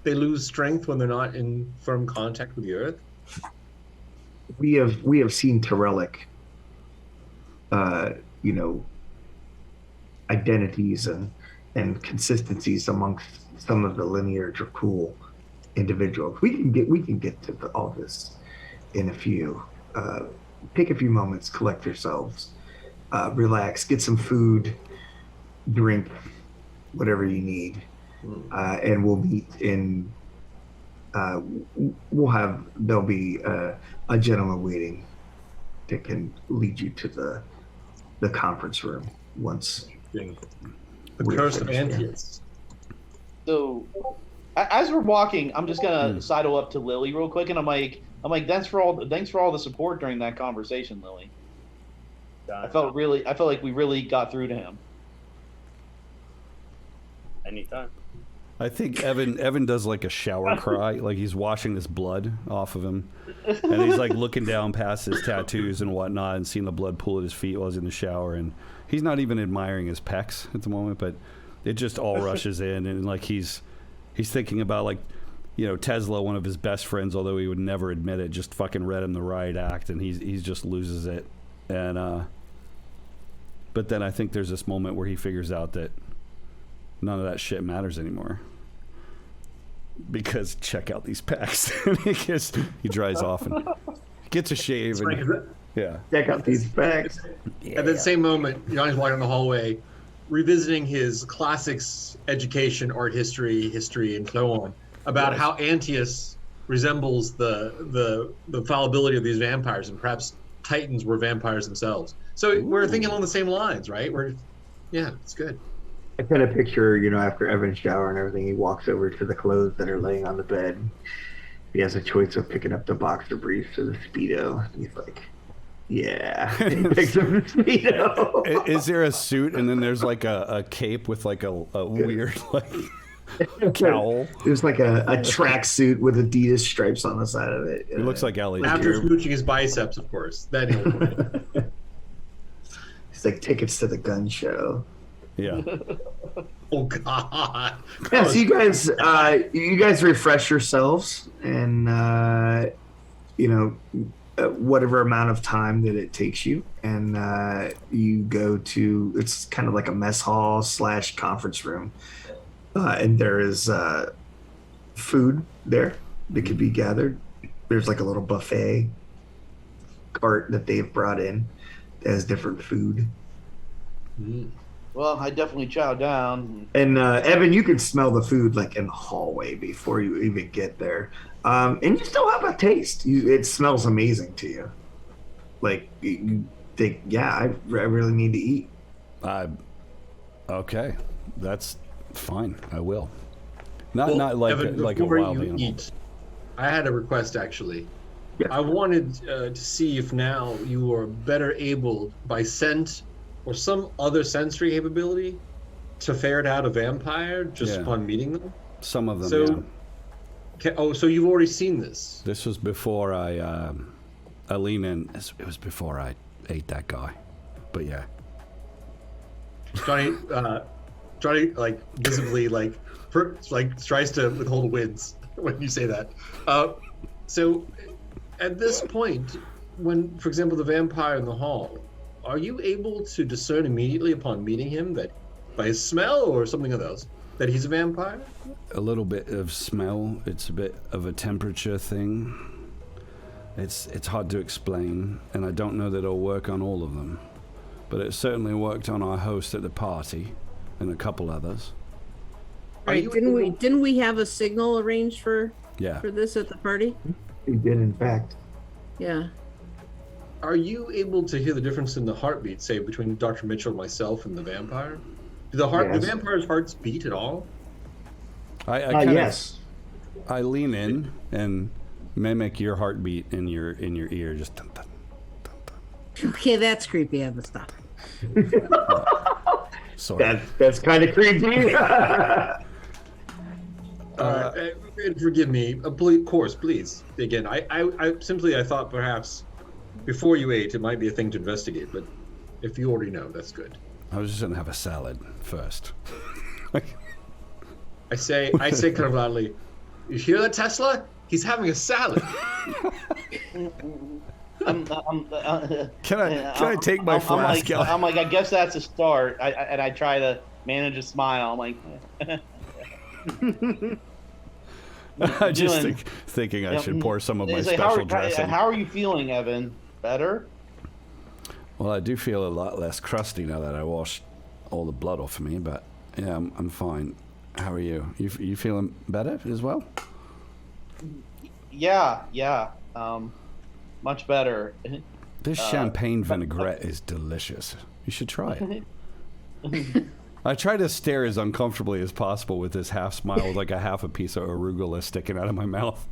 They lose strength when they're not in firm contact with the earth. We have seen Terrellic, identities and consistencies amongst some of the linear Dracul individuals. We can get to all this in a few. Take a few moments, collect yourselves, relax, get some food, drink, whatever you need, and we'll meet in. There'll be a gentleman waiting that can lead you to the conference room once researching the curse of Antius. So, as we're walking, I'm just gonna sidle up to Lily real quick, and I'm like, thanks for all the support during that conversation, Lily. I felt like we really got through to him. Anytime. I think Evan does like a shower cry, like he's washing this blood off of him, and he's like looking down past his tattoos and whatnot, and seeing the blood pool at his feet while he's in the shower, and he's not even admiring his pecs at the moment, but it just all rushes in, and like he's thinking about, like, you know, Tesla, one of his best friends, although he would never admit it, just fucking read him the riot act, and he's just loses it, and but then I think there's this moment where he figures out that none of that shit matters anymore. Because check out these pecs. He dries off and gets a shave. And, yeah. Check out these facts. Yeah. At that same moment, Johnny's walking in the hallway, revisiting his classics, education, art history, and so on, about how Antius resembles the fallibility of these vampires, and perhaps Titans were vampires themselves. So we're thinking along the same lines, right? Yeah, it's good. I kind of picture, you know, after Evan's shower and everything, he walks over to the clothes that are laying on the bed. He has a choice of picking up the boxer briefs or the Speedo. And he's like, yeah. He picks up the Speedo. Is there a suit and then there's like a cape with like a weird like cowl? There's like a track suit with Adidas stripes on the side of it. It looks like Ellie's after smooching his biceps, of course. Then he'll It's like tickets to the gun show. Yeah. Oh God. Yeah, so you guys refresh yourselves, and you know, whatever amount of time that it takes you, and you go to, it's kind of like a mess hall / conference room, and there is food there that could be gathered. There's like a little buffet cart that they've brought in that has different food. Well, I definitely chow down. And Evan, you can smell the food like in the hallway before you even get there, and you still have a taste. It smells amazing to you. Like you think, yeah, I really need to eat. Okay, that's fine. I will. Not like Evan, like a before wild you animal. eat, I had a request actually. Yes. I wanted to see if now you are better able by scent or some other sensory capability to ferret out a vampire just upon meeting them. Some of them. So, so you've already seen this. This was before I lean in. It was before I ate that guy, but yeah. Johnny, like visibly, like tries to withhold wins when you say that. So, at this point, when, for example, the vampire in the hall, are you able to discern immediately upon meeting him that, by his smell or something else, that he's a vampire? A little bit of smell. It's a bit of a temperature thing. It's hard to explain, and I don't know that it'll work on all of them. But it certainly worked on our host at the party and a couple others. Right? Didn't we have a signal arranged for this at the party? We did, in fact. Yeah. Are you able to hear the difference in the heartbeat, say, between Dr. Mitchell, myself, and the vampire? Do the vampire's hearts beat at all? Yes. I lean in and mimic your heartbeat in your ear, just dun, dun, dun, dun. Okay, that's creepy. I have to stop. Sorry. That's kind of creepy. And forgive me, of course, please. Again, I simply thought perhaps before you ate, it might be a thing to investigate, but if you already know, that's good. I was just gonna have a salad first. I say kind of loudly, you hear that, Tesla? He's having a salad. Can I take my flask out? I'm like, I guess that's a start. I try to manage a smile. I'm like, thinking I should pour some of my like, special dressing. How are you feeling, Evan? Better? Well, I do feel a lot less crusty now that I washed all the blood off of me, but yeah, I'm fine. How are you? You feeling better as well? Yeah. Much better. This champagne vinaigrette is delicious. You should try it. I try to stare as uncomfortably as possible with this half smile, with like a half a piece of arugula sticking out of my mouth.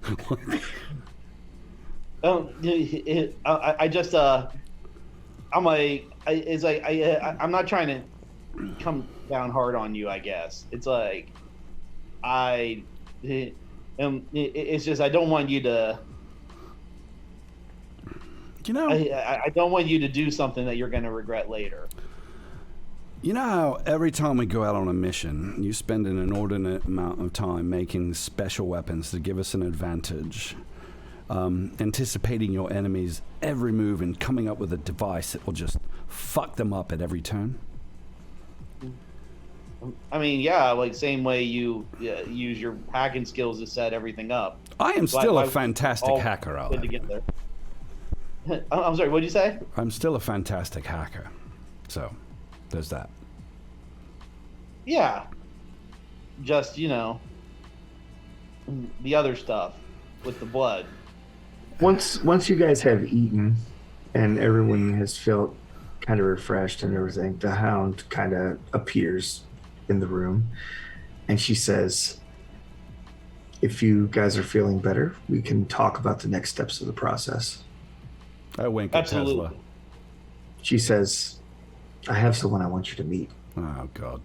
I just I'm like I'm not trying to come down hard on you. I guess it's like it's just I don't want you to. You know, I don't want you to do something that you're going to regret later. You know how every time we go out on a mission, you spend an inordinate amount of time making special weapons to give us an advantage, anticipating your enemy's every move and coming up with a device that will just fuck them up at every turn? I mean, yeah, like same way you use your hacking skills to set everything up. I am still a fantastic hacker, I'll have you. I'm sorry, what did you say? I'm still a fantastic hacker. So, there's that. Yeah. Just, you know, the other stuff with the blood. Once you guys have eaten and everyone has felt kind of refreshed and everything, the Hound kind of appears in the room and she says, if you guys are feeling better, we can talk about the next steps of the process. I wink at Tesla. She says, I have someone I want you to meet. Oh, God.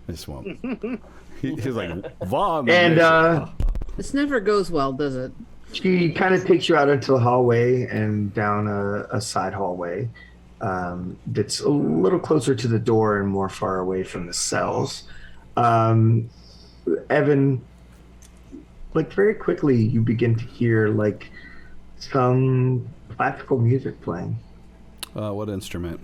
This one. He's like, Vaughn. And this never goes well, does it? She kind of takes you out into the hallway and down a side hallway that's a little closer to the door and more far away from the cells. Evan, like very quickly, you begin to hear like some classical music playing. What instrument?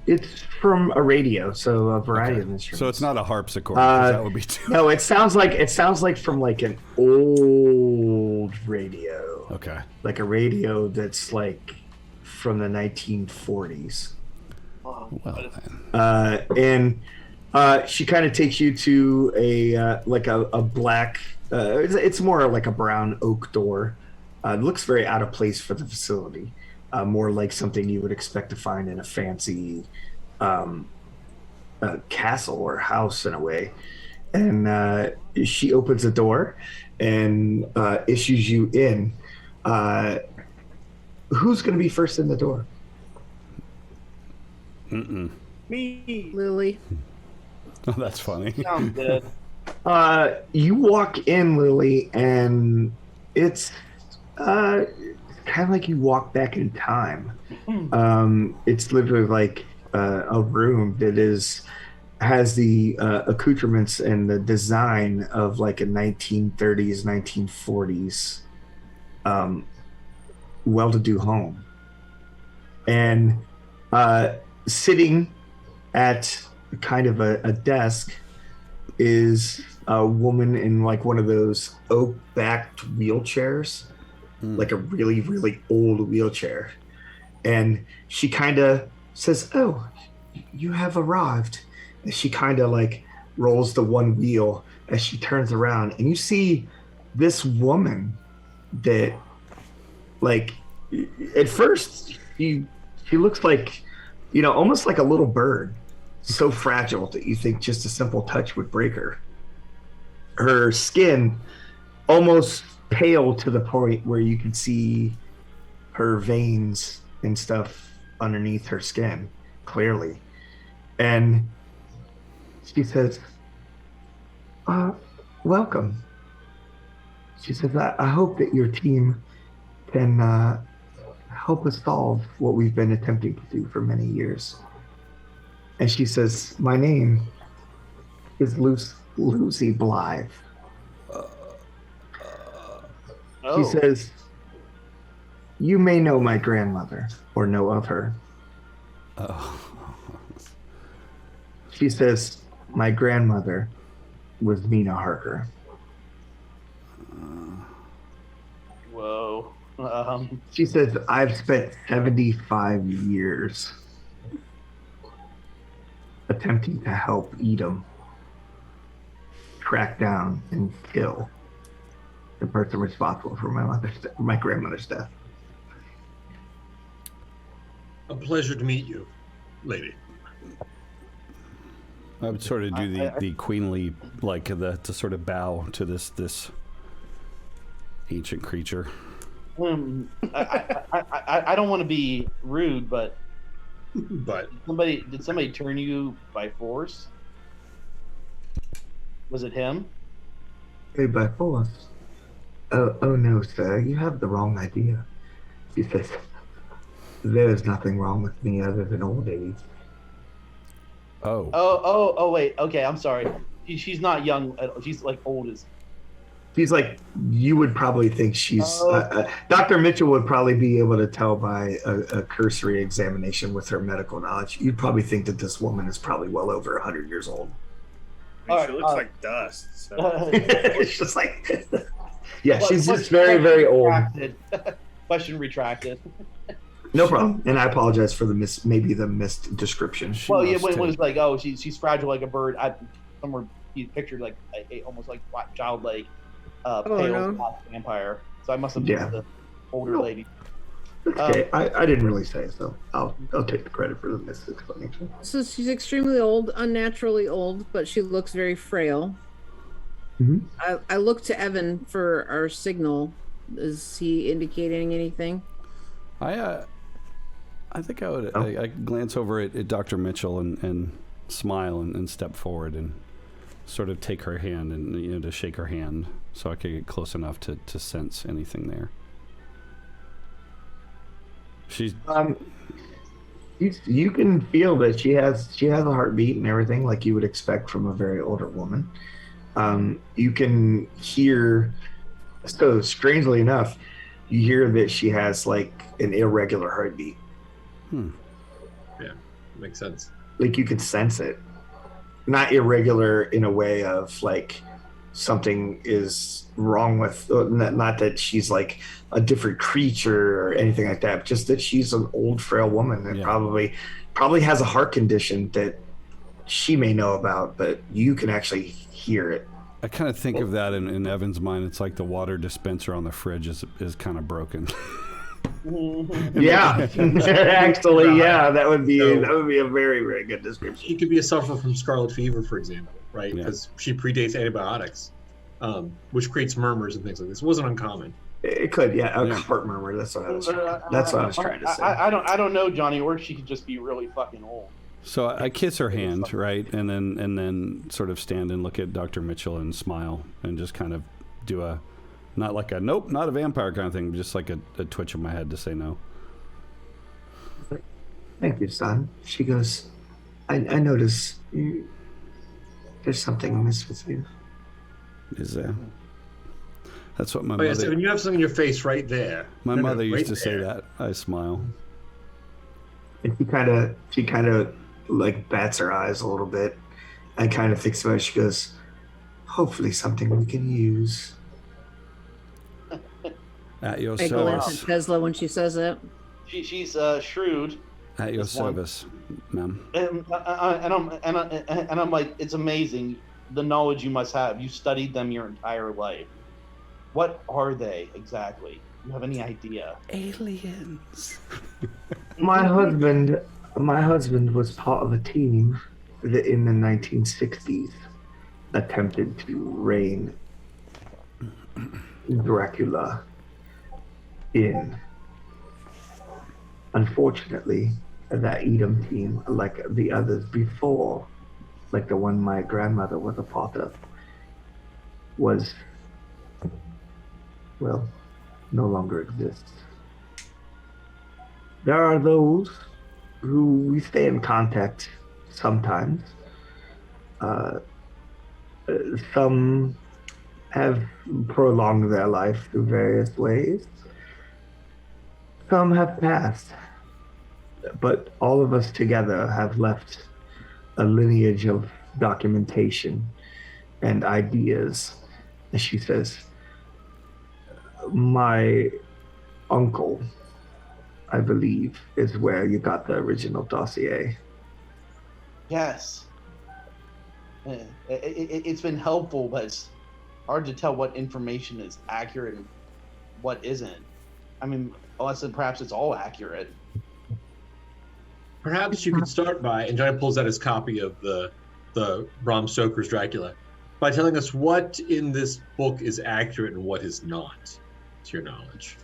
It's from a radio, so a variety of instruments. So it's not a harpsichord. That would be too. No, it sounds like from like an old radio. Okay. Like a radio that's like from the 1940s. Well, and she kind of takes you to a black. It's more like a brown oak door. It looks very out of place for the facility. More like something you would expect to find in a fancy castle or house in a way. And she opens the door and issues you in. Who's going to be first in the door? Me. Lily. Oh, that's funny. Sounds good. You walk in, Lily, and it's kind of like you walk back in time. It's literally like a room that has the accoutrements and the design of like a 1930s, 1940s well-to-do home. And sitting at kind of a desk is a woman in like one of those oak-backed wheelchairs. Like a really, really old wheelchair. And she kind of says, oh, you have arrived. And she kind of like rolls the one wheel as she turns around. And you see this woman that like, at first she looks like, you know, almost like a little bird. So fragile that you think just a simple touch would break her. Her skin almost pale to the point where you can see her veins and stuff underneath her skin clearly. And she says, welcome. She says, I hope that your team can help us solve what we've been attempting to do for many years. And she says, my name is Lucy Blythe. She says, you may know my grandmother or know of her. She says, my grandmother was Nina Harker. Whoa. She says, I've spent 75 years attempting to help Edom track down and kill the person responsible for my grandmother's death. A pleasure to meet you, lady. I would sort of do the queenly, like to sort of bow to this ancient creature. I don't want to be rude, but But did somebody turn you by force? Was it him? Hey, by force? Oh no, sir. You have the wrong idea. He says, there's nothing wrong with me other than old age. Oh, wait. Okay, I'm sorry. She's not young. She's like old as. She's like, you would probably think she's. Dr. Mitchell would probably be able to tell by a cursory examination with her medical knowledge. You'd probably think that this woman is probably well over 100 years old. I mean, she looks like dust. So. It's just like, yeah, she's just very, very old. Question retracted. No problem, and I apologize for the missed description. Well, yeah, when it was like, oh, she's fragile like a bird. Somewhere he pictured like a almost like childlike, pale vampire. So I must have been the older lady. Okay, I didn't really say so. I'll take the credit for the missed explanation. So she's extremely old, unnaturally old, but she looks very frail. Mm-hmm. I look to Evan for our signal. Is he indicating anything? I think I would I glance over at Dr. Mitchell and smile and step forward and sort of take her hand and to shake her hand so I could get close enough to sense anything there. She's you can feel that she has a heartbeat and everything like you would expect from a very older woman. You can hear, so strangely enough, you hear that she has like an irregular heartbeat. Yeah, makes sense. Like you can sense it. Not irregular in a way of like something is wrong with, not that she's like a different creature or anything like that, just that she's an old frail woman that probably has a heart condition that she may know about, but you can actually hear it. I kind of think of that in Evan's mind. It's like the water dispenser on the fridge is kind of broken. Yeah, actually, yeah, that would be a very, very good description. She could be a sufferer from scarlet fever, for example, right? Because she predates antibiotics, which creates murmurs and things like this. It wasn't uncommon. It could, heart murmur. That's what I was trying to say. I don't know, Johnny, or she could just be really fucking old. So I kiss her hand, right, and then sort of stand and look at Dr. Mitchell and smile and just kind of do a, not like a nope, not a vampire kind of thing, just like a twitch of my head to say no. Thank you, son. She goes, I notice there's something amiss with you. Is there? That's what my mother... Yes, so when you have something in your face right there. My mother used to say that. I smile. And she kind of like bats her eyes a little bit and kind of thinks about it. She goes, hopefully something we can use. At your I glance service. at Tesla when she says it. She's shrewd. At your service, ma'am. And I'm like, it's amazing the knowledge you must have. You studied them your entire life. What are they exactly? Do you have any idea? Aliens. My husband was part of a team that in the 1960s attempted to reign Dracula in. Unfortunately, that Edom team, like the others before, like the one my grandmother was a part of, was, well, no longer exists. There are those who we stay in contact sometimes. Some have prolonged their life through various ways. Some have passed. But all of us together have left a lineage of documentation and ideas. And she says, my uncle, I believe, is where you got the original dossier. Yes. It's been helpful, but it's hard to tell what information is accurate and what isn't. I mean, unless perhaps it's all accurate. Perhaps you could start by, and Johnny pulls out his copy of the Bram Stoker's Dracula, by telling us what in this book is accurate and what is not, to your knowledge.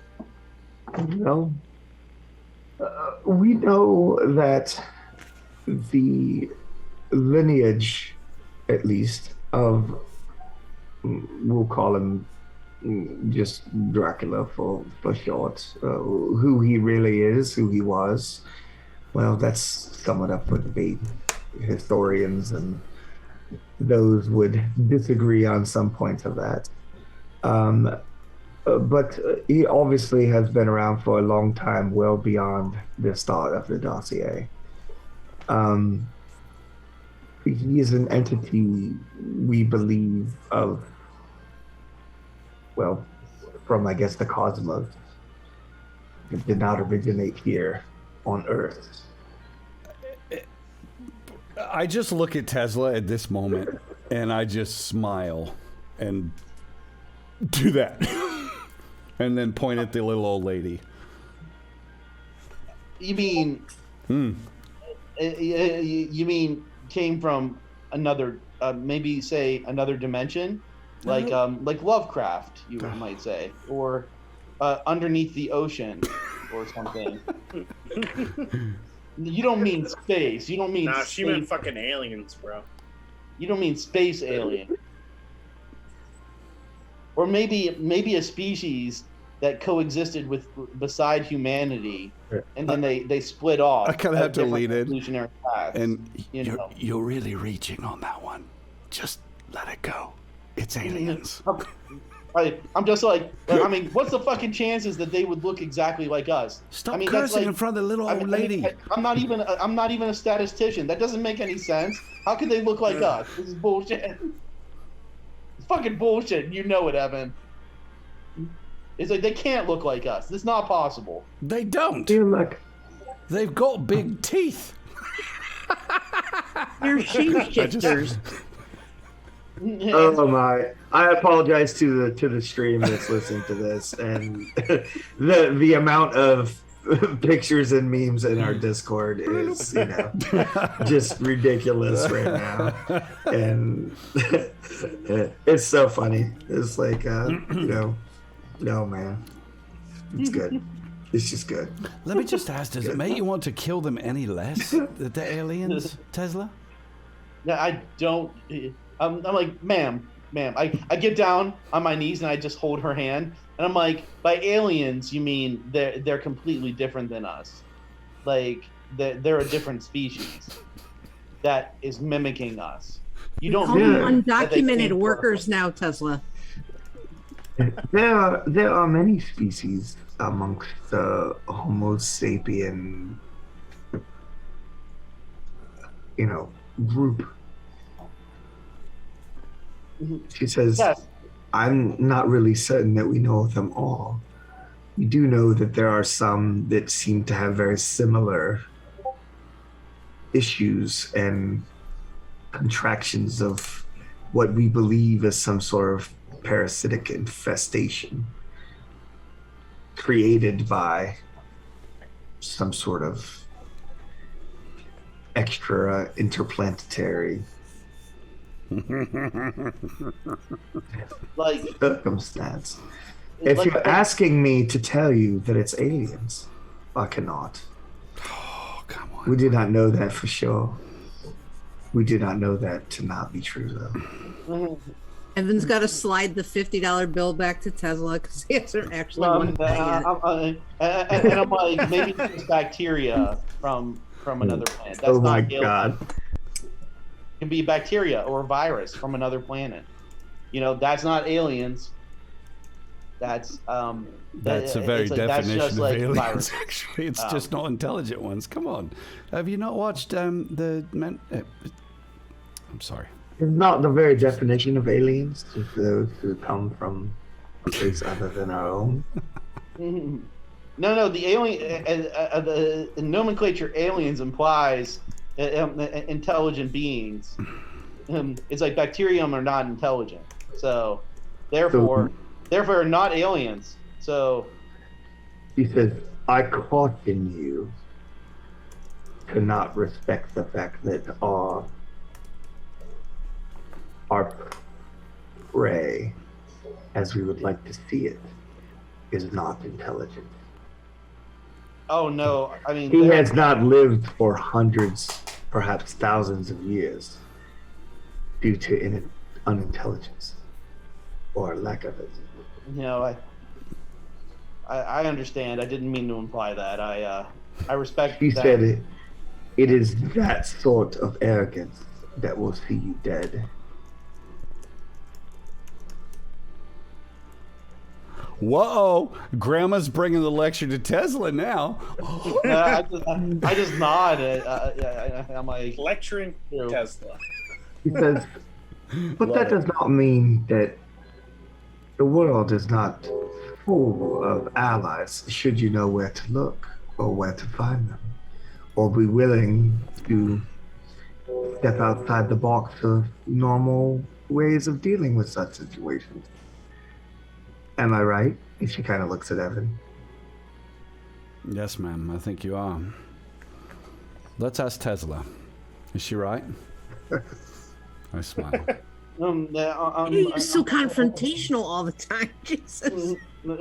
Well, we know that the lineage, at least, of, we'll call him just Dracula for short, who he really is, who he was, well, that's somewhat up for debate. Historians and those would disagree on some points of that. But he obviously has been around for a long time, well beyond the start of the Dossier. He is an entity we believe of, well, from, I guess, the cosmos. It did not originate here on Earth. I just look at Tesla at this moment and I just smile and do that. And then point at the little old lady. You mean? You mean came from another, maybe say another dimension, like Lovecraft, you might say, or underneath the ocean, or something. You don't mean space. You don't mean. Nah, she meant fucking aliens, bro. You don't mean space alien. Or maybe a species that coexisted beside humanity, and then they split off. I kind of have to lead it. Evolutionary paths, and you're really reaching on that one. Just let it go. It's aliens. I'm just like, I mean, what's the fucking chances that they would look exactly like us? Stop cursing in front of the little old lady. I'm not even a statistician. That doesn't make any sense. How can they look like us? This is bullshit. It's fucking bullshit. You know it, Evan. It's like they can't look like us. It's not possible. They don't. They've got big teeth. You're shape shifters. Oh my! I apologize to the stream that's listening to this, and the amount of pictures and memes in our Discord is, just ridiculous right now, and it's so funny. It's like, no, man, it's good. It's just good. Let me just ask: does it make you want to kill them any less, the aliens, Tesla? No, I don't. I'm like, ma'am. I get down on my knees and I just hold her hand, and I'm like, by aliens, you mean they're completely different than us? Like they're a different species that is mimicking us. You don't Call them undocumented that workers now, Tesla. There are many species amongst the Homo sapien, group. She says, Yes. I'm not really certain that we know them all. We do know that there are some that seem to have very similar issues and contractions of what we believe is some sort of parasitic infestation created by some sort of extra interplanetary like circumstance. If you're asking me to tell you that it's aliens, I cannot. Oh, come on. We did not know that for sure. We did not know that to not be true, though. Evan's got to slide the $50 bill back to Tesla because he hasn't actually won it yet. And I'm like, maybe it's bacteria from another planet. That's Oh my not alien. God. It can be bacteria or a virus from another planet. That's not aliens. That's a very definition of aliens. Virus. Actually, it's just not intelligent ones. Come on, have you not watched I'm sorry. It's not the very definition of aliens, just those who come from a place other than our own. No, the alien, the nomenclature aliens implies intelligent beings. It's like bacterium are not intelligent, so therefore not aliens. So he says, I caution you to not respect the fact that our prey, as we would like to see it, is not intelligent. Oh no! I mean, He has not lived for hundreds, perhaps thousands of years due to unintelligence or lack of it. You know, I understand. I didn't mean to imply that. I respect. He that. said it is that sort of arrogance that will see you dead. Whoa! Grandma's bringing the lecture to Tesla now. I just nod. I'm like Lecturing Tesla. He says, but that does not mean that the world is not full of allies should you know where to look or where to find them, or be willing to step outside the box of normal ways of dealing with such situations. Am I right? And she kind of looks at Evan. Yes, ma'am. I think you are. Let's ask Tesla. Is she right? I smile. You're so confrontational all the time, Jesus. I'm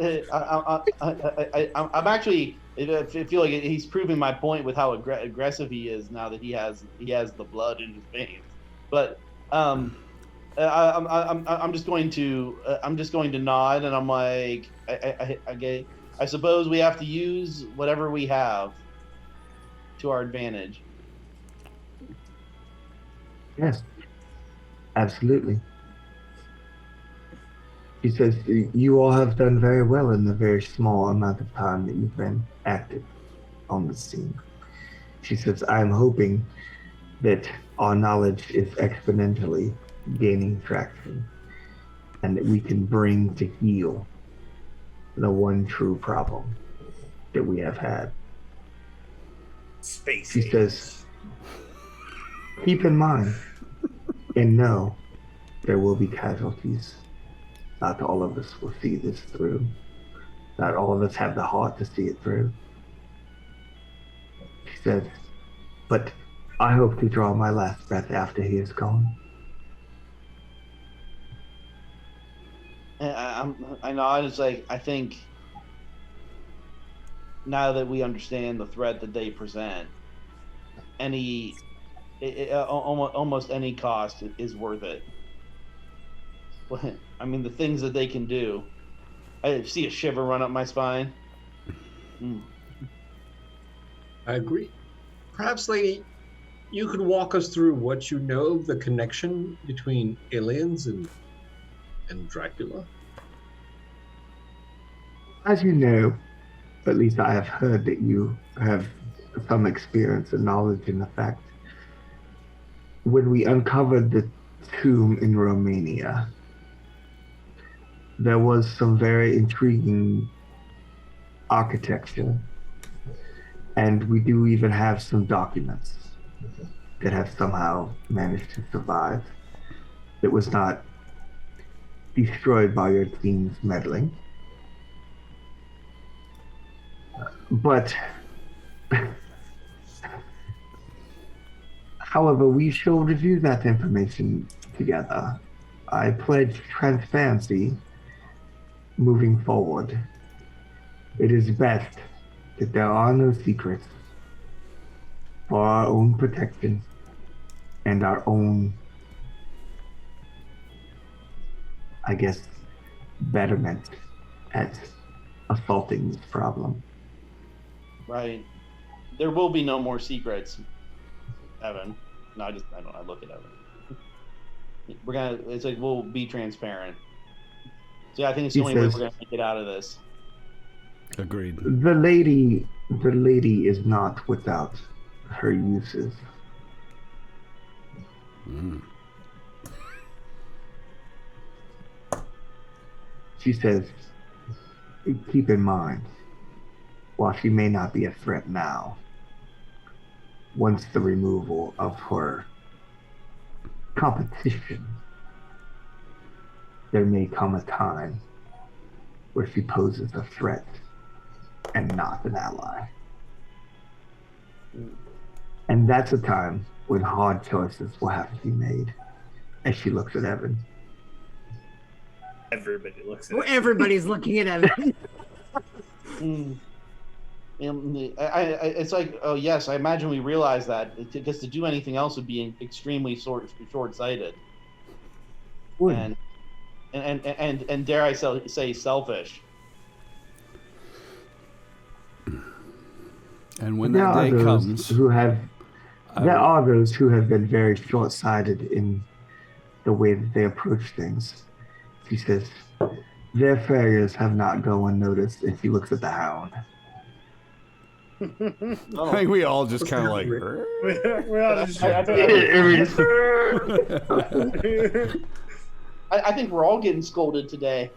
actually. I feel like he's proving my point with how aggressive he is now that he has the blood in his veins. But I'm just going to nod, and I'm like, I suppose we have to use whatever we have to our advantage. Yes, absolutely. He says, you all have done very well in the very small amount of time that you've been active on the scene. She says, I'm hoping that our knowledge is exponentially gaining traction and that we can bring to heal the one true problem that we have had. Space. She says, keep in mind and know there will be casualties. Not all of us will see this through. Not all of us have the heart to see it through. She says, but I hope to draw my last breath after he is gone. I know. I was like, I think now that we understand the threat that they present, almost any cost is worth it. I mean, the things that they can do. I see a shiver run up my spine. I agree. Perhaps, lady, you could walk us through what you know of the connection between aliens and Dracula. As you know, at least I have heard that you have some experience and knowledge in the fact when we uncovered the tomb in Romania, there was some very intriguing architecture, and we do even have some documents that have somehow managed to survive. That was not destroyed by your team's meddling. But, however, we shall review that information together. I pledge transparency moving forward. It is best that there are no secrets for our own protection and our own, I guess, betterment at assaulting this problem. Right. There will be no more secrets, Evan. No, I look at Evan. It's like, we'll be transparent. So yeah, I think it's the only way we're gonna make it out of this. Agreed. The lady is not without her uses. She says, keep in mind, while she may not be a threat now, once the removal of her competition, there may come a time where she poses a threat and not an ally. And that's a time when hard choices will have to be made. As she looks at Evan. Everybody looks at Well, it. everybody's looking at Evan. It's like, oh yes, I imagine we realize that because to do anything else would be extremely short-sighted, Would. and dare I say selfish. And when There that are day those comes, who have. I There will- are those who have been very short-sighted in the way that they approach things. She says, their failures have not gone unnoticed, and she looks at the hound. I think we all just kind of like. We're all just I think we're all getting scolded today.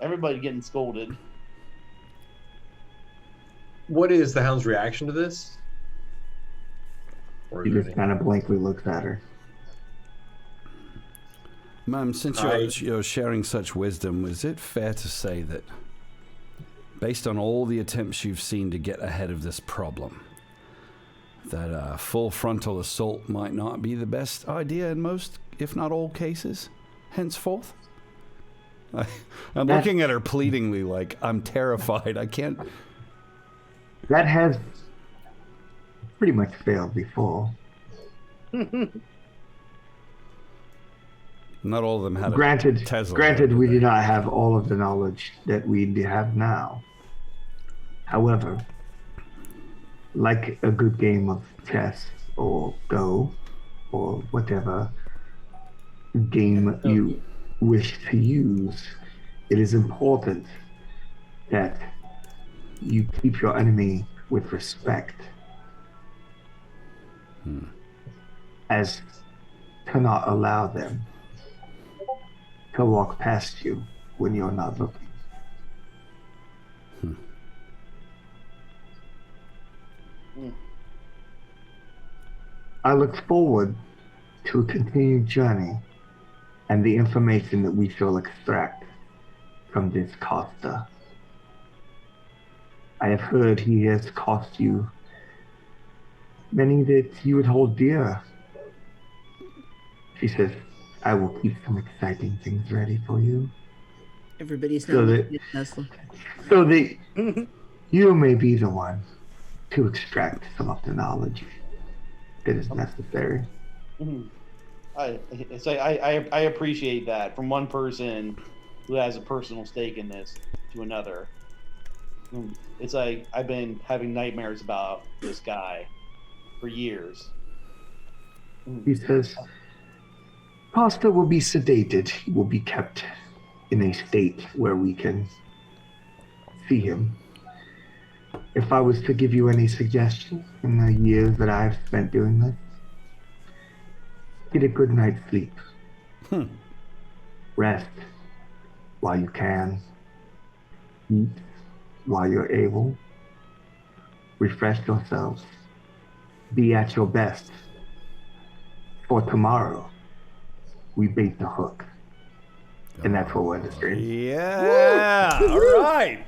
Everybody getting scolded. What is the hound's reaction to this? Or He is there just any- kind of blankly looks at her. Ma'am, since you're sharing such wisdom, is it fair to say that, based on all the attempts you've seen to get ahead of this problem, that a full frontal assault might not be the best idea in most, if not all cases, henceforth? I'm looking at her pleadingly like, I'm terrified. I can't... That has pretty much failed before. Not all of them had a Granted, Tesla. we do not have all of the knowledge that we have now. However, like a good game of chess or Go or whatever game you wish to use, it is important that you keep your enemy with respect, as to not allow them to walk past you when you're not looking. I look forward to a continued journey and the information that we shall extract from this Costa. I have heard he has cost you many that you would hold dear. She says, I will keep some exciting things ready for you, Everybody's So now that- looking at Tesla. so that you may be the one to extract some of the knowledge that is necessary. I appreciate that from one person who has a personal stake in this to another. It's like I've been having nightmares about this guy for years. He says, Costa will be sedated. He will be kept in a state where we can see him. If I was to give you any suggestions in the years that I've spent doing this, get a good night's sleep. Rest while you can. Eat while you're able. Refresh yourselves. Be at your best. For tomorrow, we bait the hook. And that's what we're understanding. Yeah! All right!